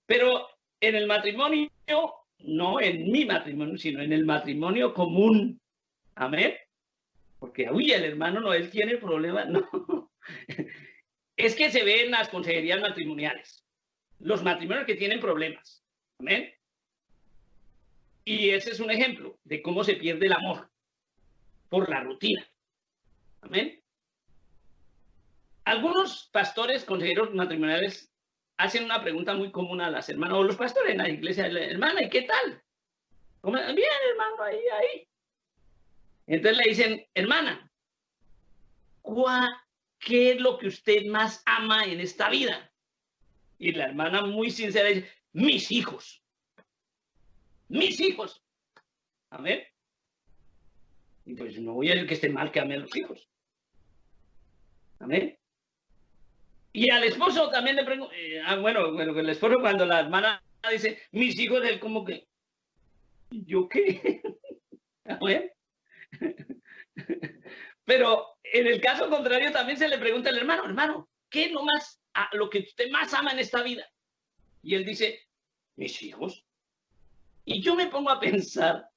Pero en el matrimonio, no en mi matrimonio, sino en el matrimonio común. Amén. Porque, uy, el hermano Noel tiene problemas. No. Es que se ve en las consejerías matrimoniales. Los matrimonios que tienen problemas. Amén. Y ese es un ejemplo de cómo se pierde el amor por la rutina. Amén. Algunos pastores, consejeros matrimoniales, hacen una pregunta muy común a las hermanas, o los pastores en la iglesia, hermana, ¿y qué tal? ¿Cómo? Bien, hermano, ahí. Entonces le dicen, hermana, ¿qué es lo que usted más ama en esta vida? Y la hermana muy sincera dice, mis hijos. Mis hijos. Amén. Y pues no voy a decir que esté mal que ame a los hijos. Amén. Y al esposo también le pregunto, bueno, el esposo cuando la hermana dice, mis hijos, él como que, ¿yo qué? ¿Amén? Pero en el caso contrario también se le pregunta al hermano, ¿qué es lo que usted más ama en esta vida? Y él dice, mis hijos. Y yo me pongo a pensar,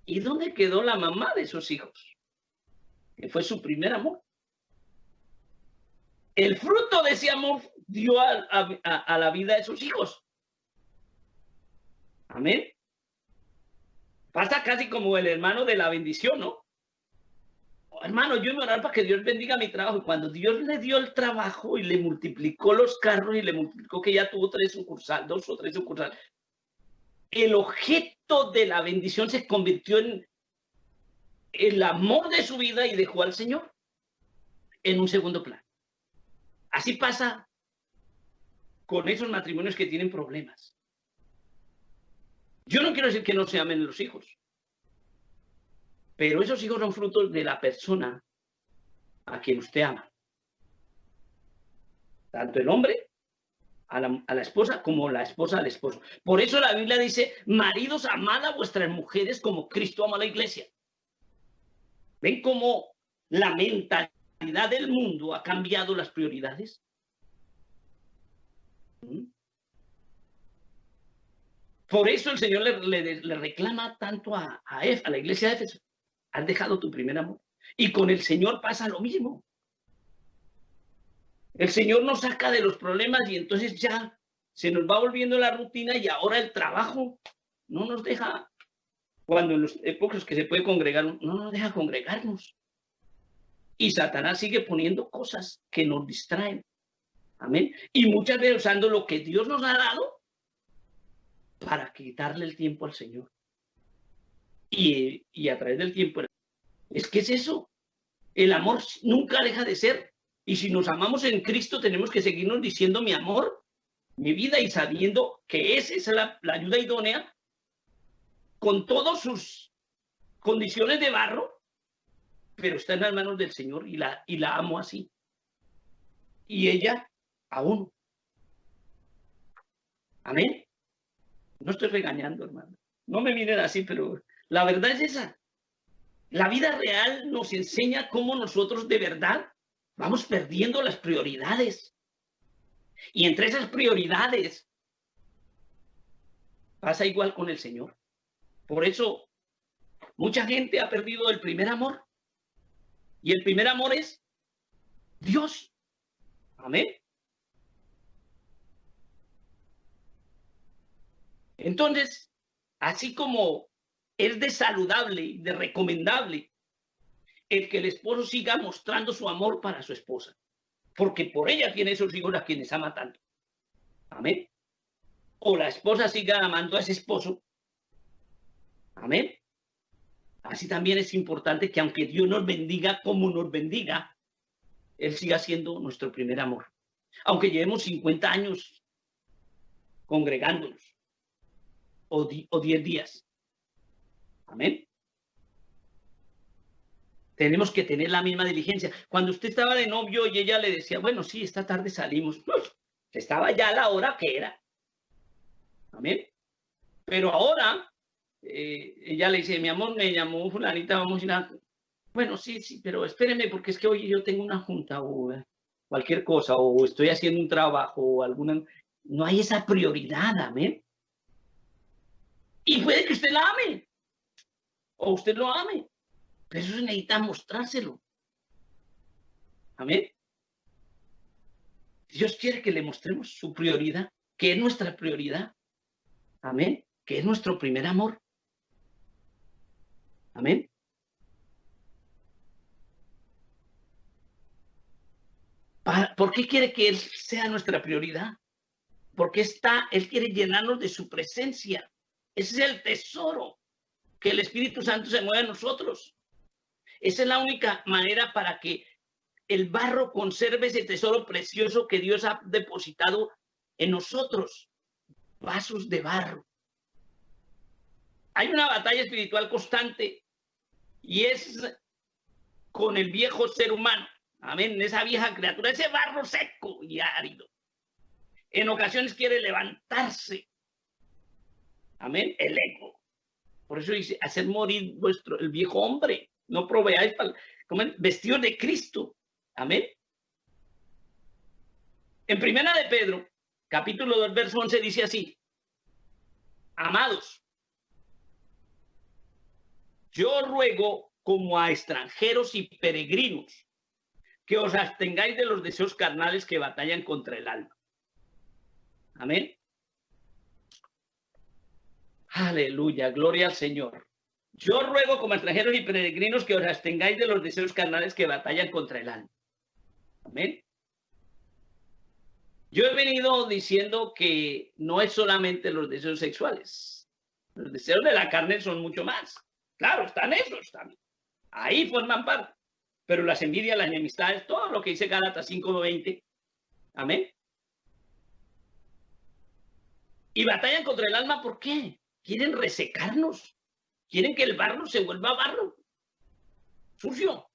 ¿y dónde quedó la mamá de esos hijos? Que fue su primer amor. El fruto de ese amor dio a la vida de sus hijos. Amén. Pasa casi como el hermano de la bendición, ¿no? Oh, hermano, yo me orar para que Dios bendiga mi trabajo. Y cuando Dios le dio el trabajo y le multiplicó los carros y le multiplicó que ya tuvo 2 o 3 sucursales, el objeto de la bendición se convirtió en el amor de su vida y dejó al Señor en un segundo plano. Así pasa con esos matrimonios que tienen problemas. Yo no quiero decir que no se amen los hijos, pero esos hijos son frutos de la persona a quien usted ama. Tanto el hombre a la esposa como la esposa al esposo. Por eso la Biblia dice, maridos, amad a vuestras mujeres como Cristo ama a la iglesia. ¿Ven cómo la mentalidad del mundo ha cambiado las prioridades? Por eso el Señor le reclama tanto a la iglesia de Éfeso. Has dejado tu primer amor. Y con el Señor pasa lo mismo. El Señor nos saca de los problemas y entonces ya se nos va volviendo la rutina y ahora el trabajo no nos deja, cuando en los épocas que se puede congregar, no nos deja congregarnos. Y Satanás sigue poniendo cosas que nos distraen. Amén. Y muchas veces usando lo que Dios nos ha dado para quitarle el tiempo al Señor. Y a través del tiempo, es que es eso. El amor nunca deja de ser. Y si nos amamos en Cristo, tenemos que seguirnos diciendo mi amor, mi vida, y sabiendo que esa es la ayuda idónea, con todas sus condiciones de barro, pero está en las manos del Señor y la amo así. Y ella a uno. Amén. No estoy regañando, hermano. No me miren así, pero la verdad es esa. La vida real nos enseña cómo nosotros de verdad vamos perdiendo las prioridades. Y entre esas prioridades pasa igual con el Señor. Por eso mucha gente ha perdido el primer amor. Y el primer amor es Dios. Amén. Entonces, así como es de saludable y de recomendable el que el esposo siga mostrando su amor para su esposa, porque por ella tiene esos hijos a quienes ama tanto. Amén. O la esposa siga amando a ese esposo. Amén. Así también es importante que aunque Dios nos bendiga como nos bendiga, Él siga siendo nuestro primer amor. Aunque llevemos 50 años congregándonos. o 10 días. Amén. Tenemos que tener la misma diligencia. Cuando usted estaba de novio y ella le decía, bueno, sí, esta tarde salimos, estaba ya la hora que era. Amén. Pero ahora, ella le dice, mi amor, me llamó fulanita, vamos a ir a... Bueno, sí, pero espéreme, porque es que hoy yo tengo una junta o cualquier cosa, o estoy haciendo un trabajo, o alguna... No hay esa prioridad, amén. Y puede que usted la ame, o usted lo ame, pero eso se necesita mostrárselo. Amén. Dios quiere que le mostremos su prioridad, que es nuestra prioridad. Amén. Que es nuestro primer amor. Amén. ¿Por qué quiere que Él sea nuestra prioridad? Porque Él quiere llenarnos de su presencia. Ese es el tesoro que el Espíritu Santo se mueve en nosotros. Esa es la única manera para que el barro conserve ese tesoro precioso que Dios ha depositado en nosotros. Vasos de barro. Hay una batalla espiritual constante y es con el viejo ser humano. Amén. Esa vieja criatura, ese barro seco y árido. En ocasiones quiere levantarse. Amén. El ego. Por eso dice, hacer morir el viejo hombre. No proveáis vestidos de Cristo. Amén. En Primera de Pedro, capítulo 2, verso 11, dice así. Amados, yo ruego como a extranjeros y peregrinos que os abstengáis de los deseos carnales que batallan contra el alma. Amén. Aleluya, gloria al Señor. Yo ruego como extranjeros y peregrinos que os abstengáis de los deseos carnales que batallan contra el alma. Amén. Yo he venido diciendo que no es solamente los deseos sexuales. Los deseos de la carne son mucho más. Claro, están esos también. Ahí forman parte. Pero las envidias, las enemistades, todo lo que dice Gálatas 5:20. Amén. Y batallan contra el alma, ¿por qué? Quieren resecarnos. Quieren que el barro se vuelva barro. Sucio.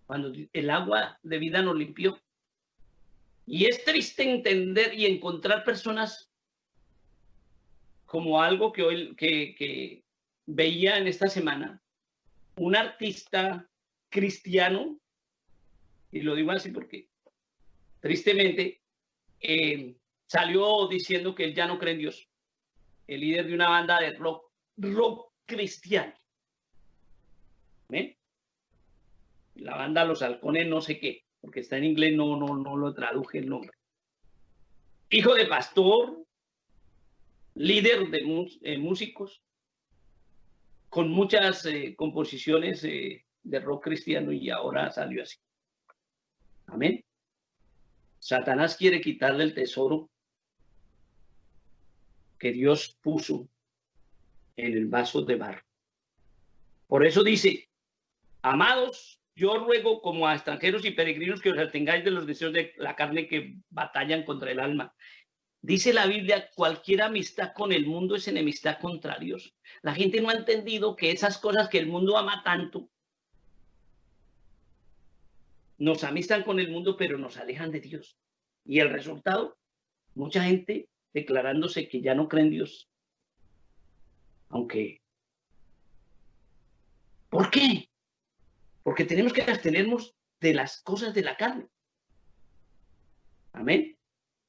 Cuando el agua de vida nos limpió. Y es triste entender y encontrar personas como algo que hoy que veía en esta semana. Un artista cristiano, y lo digo así porque tristemente salió diciendo que él ya no cree en Dios. El líder de una banda de rock cristiano. ¿Ven? La banda Los Halcones no sé qué, porque está en inglés, no lo traduje el nombre. Hijo de pastor, líder de músicos, con muchas composiciones de rock cristiano y ahora salió así. Amén. Satanás quiere quitarle el tesoro que Dios puso en el vaso de barro. Por eso dice, amados, yo ruego como a extranjeros y peregrinos que os abstengáis de los deseos de la carne que batallan contra el alma. Dice la Biblia, cualquier amistad con el mundo es enemistad contra Dios. La gente no ha entendido que esas cosas que el mundo ama tanto, nos amistan con el mundo, pero nos alejan de Dios. Y el resultado, mucha gente declarándose que ya no cree en Dios. Aunque, ¿por qué? Porque tenemos que abstenernos de las cosas de la carne. Amén.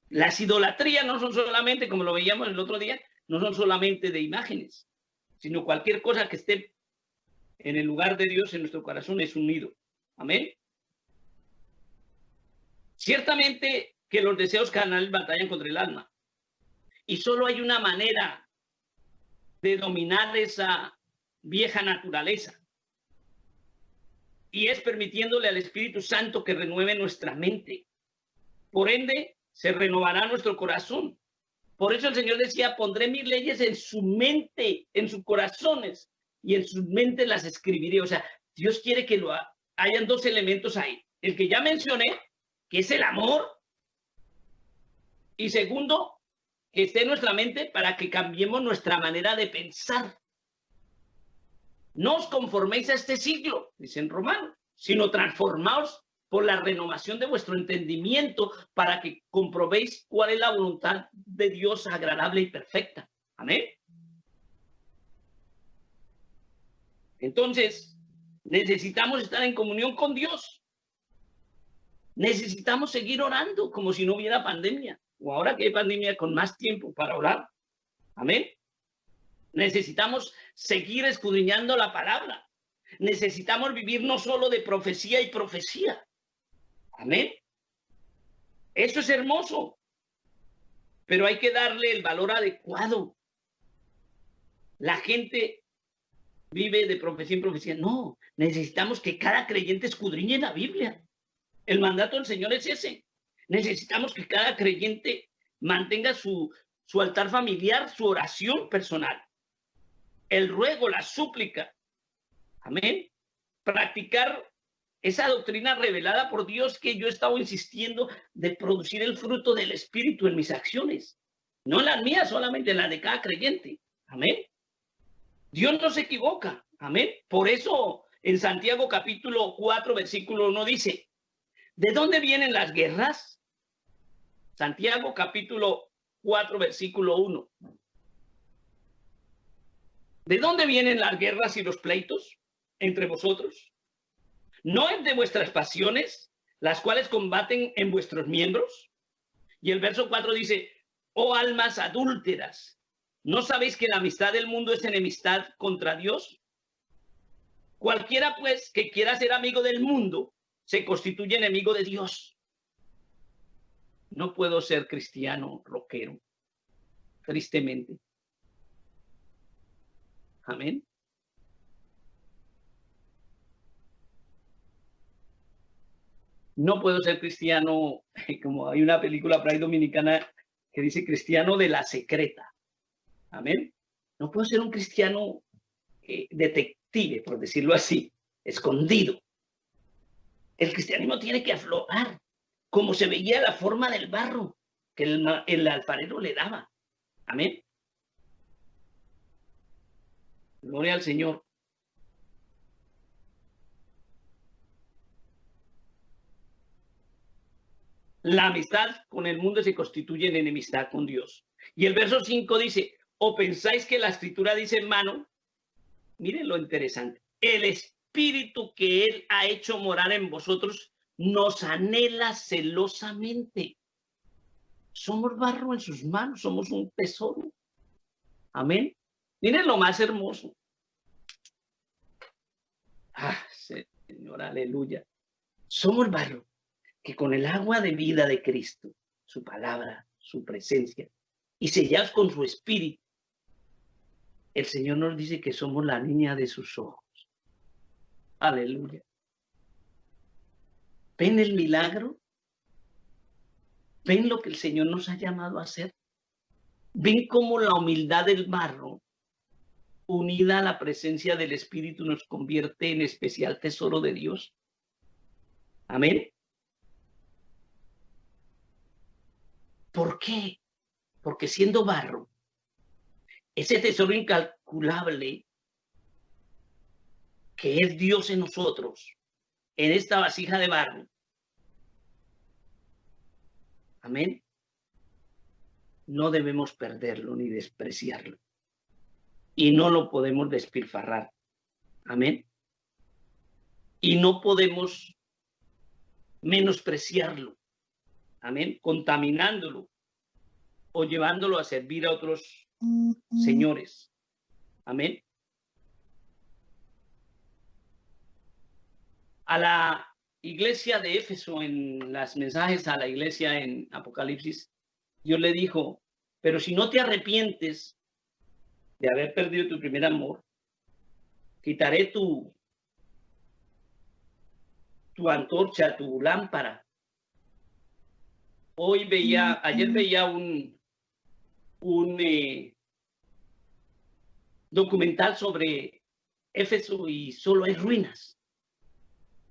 Las idolatrías no son solamente, como lo veíamos el otro día, no son solamente de imágenes, sino cualquier cosa que esté en el lugar de Dios en nuestro corazón es un ídolo. Amén. Ciertamente que los deseos carnales batallan contra el alma. Y solo hay una manera de dominar esa vieja naturaleza. Y es permitiéndole al Espíritu Santo que renueve nuestra mente. Por ende, se renovará nuestro corazón. Por eso el Señor decía, pondré mis leyes en su mente, en sus corazones, y en sus mentes las escribiré. O sea, Dios quiere que hayan dos elementos ahí. El que ya mencioné, que es el amor. Y segundo, que esté en nuestra mente para que cambiemos nuestra manera de pensar. No os conforméis a este siglo, dice en Romanos, sino transformaos por la renovación de vuestro entendimiento para que comprobéis cuál es la voluntad de Dios agradable y perfecta. Amén. Entonces, necesitamos estar en comunión con Dios. Necesitamos seguir orando como si no hubiera pandemia, o ahora que hay pandemia, con más tiempo para orar. Amén. Necesitamos seguir escudriñando la palabra. Necesitamos vivir no solo de profecía y profecía. Amén. Eso es hermoso, pero hay que darle el valor adecuado. La gente vive de profecía en profecía. No, necesitamos que cada creyente escudriñe la Biblia. El mandato del Señor es ese. Necesitamos que cada creyente mantenga su altar familiar, su oración personal, el ruego, la súplica. Amén. Practicar esa doctrina revelada por Dios que yo he estado insistiendo de producir el fruto del Espíritu en mis acciones. No en las mías, solamente en las de cada creyente. Amén. Dios no se equivoca. Amén. Por eso en Santiago capítulo 4, versículo 1 dice, ¿de dónde vienen las guerras? Santiago capítulo 4, versículo 1. ¿De dónde vienen las guerras y los pleitos entre vosotros? ¿No es de vuestras pasiones, las cuales combaten en vuestros miembros? Y el verso 4 dice, oh almas adúlteras, ¿no sabéis que la amistad del mundo es enemistad contra Dios? Cualquiera, pues, que quiera ser amigo del mundo, se constituye enemigo de Dios. No puedo ser cristiano rockero, tristemente. Amén. No puedo ser cristiano, como hay una película por ahí dominicana que dice cristiano de la secreta. Amén. No puedo ser un cristiano detective, por decirlo así, escondido. El cristianismo tiene que aflorar, como se veía la forma del barro que el alfarero le daba. Amén. Gloria al Señor. La amistad con el mundo se constituye en enemistad con Dios. Y el verso 5 dice, ¿o pensáis que la escritura dice en mano? Miren lo interesante. El espíritu que Él ha hecho morar en vosotros nos anhela celosamente. Somos barro en sus manos, somos un tesoro. Amén. Miren lo más hermoso. Ah, Señor, aleluya. Somos barro que con el agua de vida de Cristo, su palabra, su presencia, y sellados con su espíritu, el Señor nos dice que somos la niña de sus ojos. Aleluya. ¿Ven el milagro? ¿Ven lo que el Señor nos ha llamado a hacer? ¿Ven cómo la humildad del barro, unida a la presencia del Espíritu, nos convierte en especial tesoro de Dios? Amén. ¿Por qué? Porque siendo barro, ese tesoro incalculable que es Dios en nosotros, en esta vasija de barro, amén, no debemos perderlo ni despreciarlo. Y no lo podemos despilfarrar. Amén. Y no podemos menospreciarlo. Amén. Contaminándolo o llevándolo a servir a otros señores. Amén. A la iglesia de Éfeso, en los mensajes a la iglesia en Apocalipsis, Dios le dijo, pero si no te arrepientes de haber perdido tu primer amor, quitaré tu antorcha, tu lámpara. Ayer veía un documental sobre Éfeso y solo hay ruinas.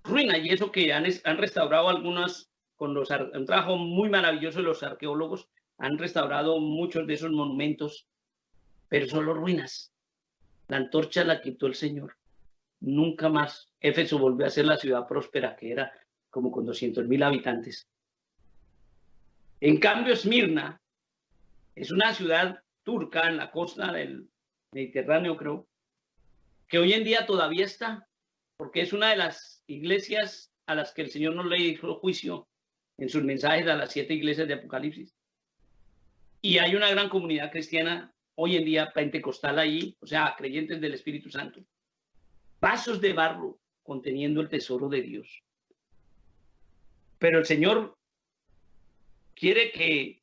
Ruinas, y eso que han restaurado algunas con un trabajo muy maravilloso de los arqueólogos, han restaurado muchos de esos monumentos, pero solo ruinas. La antorcha la quitó el Señor. Nunca más Éfeso volvió a ser la ciudad próspera que era, como con 200.000 habitantes. En cambio, Esmirna es una ciudad turca en la costa del Mediterráneo, creo, que hoy en día todavía está, porque es una de las iglesias a las que el Señor no le hizo juicio en sus mensajes a las 7 iglesias de Apocalipsis. Y hay una gran comunidad cristiana hoy en día pentecostal allí, o sea, creyentes del Espíritu Santo. Vasos de barro conteniendo el tesoro de Dios. Pero el Señor quiere que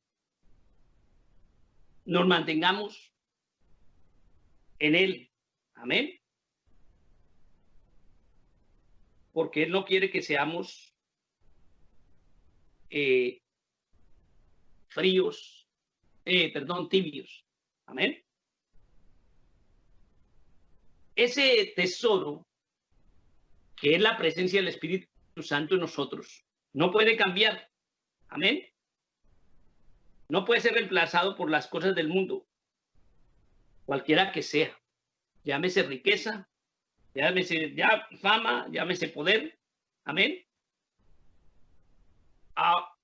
nos mantengamos en Él. Amén. Porque Él no quiere que seamos tibios. Amén. Ese tesoro, que es la presencia del Espíritu Santo en nosotros, no puede cambiar. Amén. No puede ser reemplazado por las cosas del mundo, cualquiera que sea. Llámese riqueza, llámese fama, llámese poder. Amén.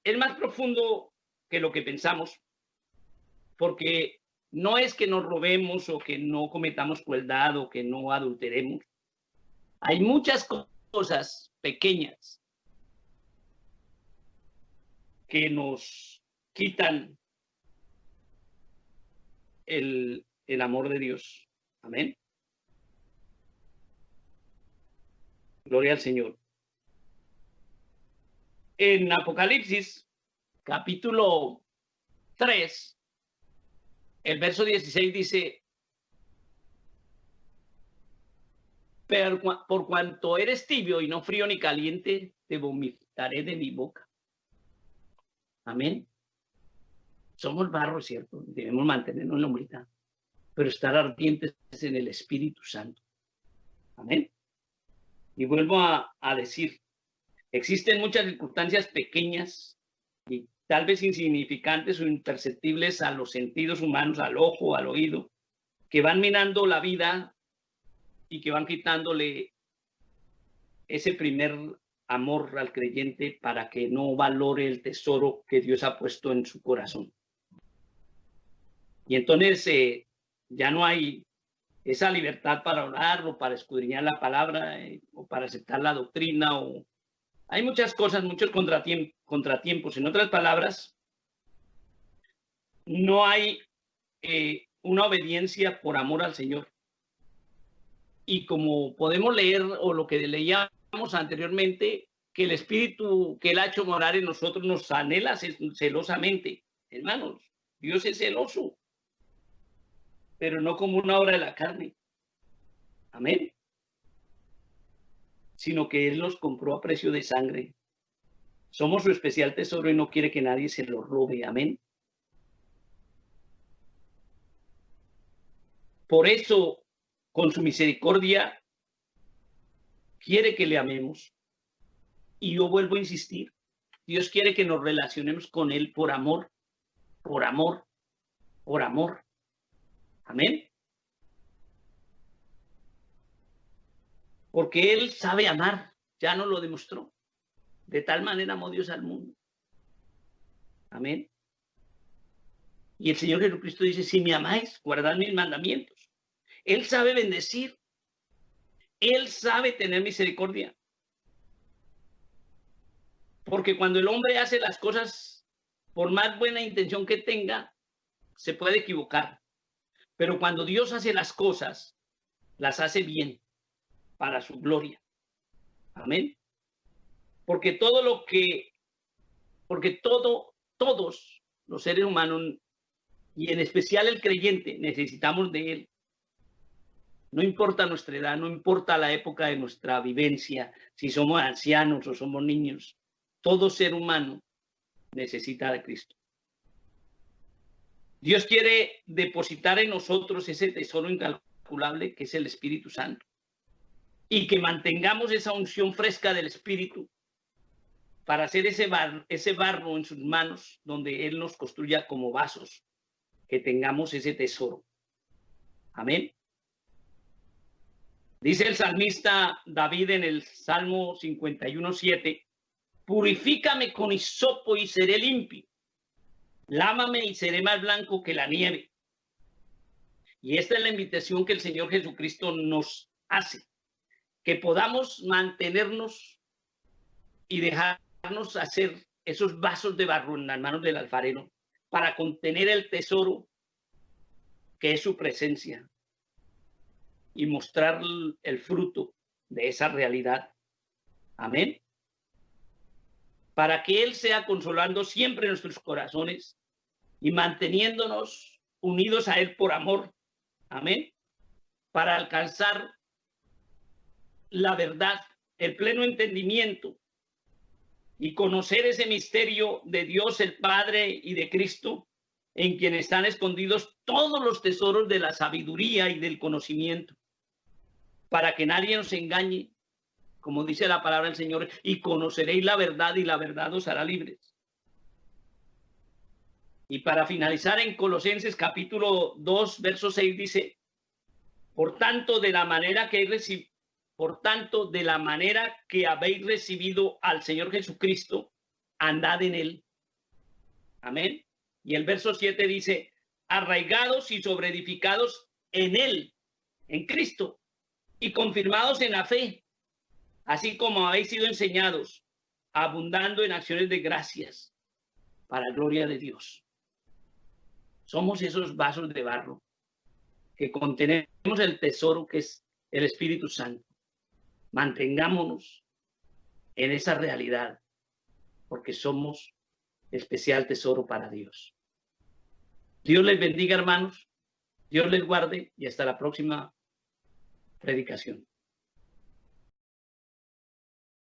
Es más profundo que lo que pensamos, porque no es que nos robemos o que no cometamos crueldad o que no adulteremos. Hay muchas cosas pequeñas que nos quitan el amor de Dios. Amén. Gloria al Señor. En Apocalipsis, capítulo 3, el verso 16 dice: pero por cuanto eres tibio y no frío ni caliente, te vomitaré de mi boca. Amén. Somos barro, ¿cierto? Debemos mantenernos en la humildad, pero estar ardientes en el Espíritu Santo. Amén. Y vuelvo a decir, existen muchas circunstancias pequeñas y tal vez insignificantes o imperceptibles a los sentidos humanos, al ojo, al oído, que van minando la vida y que van quitándole ese primer amor al creyente para que no valore el tesoro que Dios ha puesto en su corazón. Y entonces ya no hay esa libertad para orar o para escudriñar la palabra o para aceptar la doctrina. Hay muchas cosas, muchos contratiempos. En otras palabras, no hay una obediencia por amor al Señor. Y como podemos leer o lo que leíamos anteriormente, que el Espíritu que Él ha hecho morar en nosotros nos anhela celosamente. Hermanos, Dios es celoso, pero no como una obra de la carne. Amén. Sino que Él los compró a precio de sangre. Somos su especial tesoro y no quiere que nadie se lo robe. Amén. Por eso, con su misericordia, quiere que le amemos. Y yo vuelvo a insistir, Dios quiere que nos relacionemos con Él por amor, por amor, por amor. Amén. Porque Él sabe amar, ya nos lo demostró. De tal manera amó Dios al mundo. Amén. Y el Señor Jesucristo dice: si me amáis, guardad mis mandamientos. Él sabe bendecir. Él sabe tener misericordia. Porque cuando el hombre hace las cosas, por más buena intención que tenga, se puede equivocar. Pero cuando Dios hace las cosas, las hace bien, para su gloria. Amén. Porque todos los seres humanos, y en especial el creyente, necesitamos de Él. No importa nuestra edad, no importa la época de nuestra vivencia, si somos ancianos o somos niños, todo ser humano necesita de Cristo. Dios quiere depositar en nosotros ese tesoro incalculable que es el Espíritu Santo, y que mantengamos esa unción fresca del Espíritu para hacer ese barro en sus manos, donde Él nos construya como vasos, que tengamos ese tesoro. Amén. Dice el salmista David en el Salmo 51:7, purifícame con hisopo y seré limpio, lávame y seré más blanco que la nieve. Y esta es la invitación que el Señor Jesucristo nos hace, que podamos mantenernos y dejarnos hacer esos vasos de barro en las manos del alfarero para contener el tesoro que es su presencia y mostrar el fruto de esa realidad. Amén. Para que Él sea consolando siempre nuestros corazones y manteniéndonos unidos a Él por amor. Amén. Para alcanzar la verdad, el pleno entendimiento y conocer ese misterio de Dios el Padre y de Cristo, en quien están escondidos todos los tesoros de la sabiduría y del conocimiento, para que nadie nos engañe, como dice la palabra del Señor, y conoceréis la verdad y la verdad os hará libres. Y para finalizar, en Colosenses capítulo 2, verso 6 dice, por tanto, de la manera que habéis recibido al Señor Jesucristo, andad en Él. Amén. Y el verso 7 dice, arraigados y sobreedificados en Él, en Cristo, y confirmados en la fe, así como habéis sido enseñados, abundando en acciones de gracias, para gloria de Dios. Somos esos vasos de barro que contenemos el tesoro que es el Espíritu Santo. Mantengámonos en esa realidad, porque somos especial tesoro para Dios. Dios les bendiga, hermanos. Dios les guarde y hasta la próxima predicación.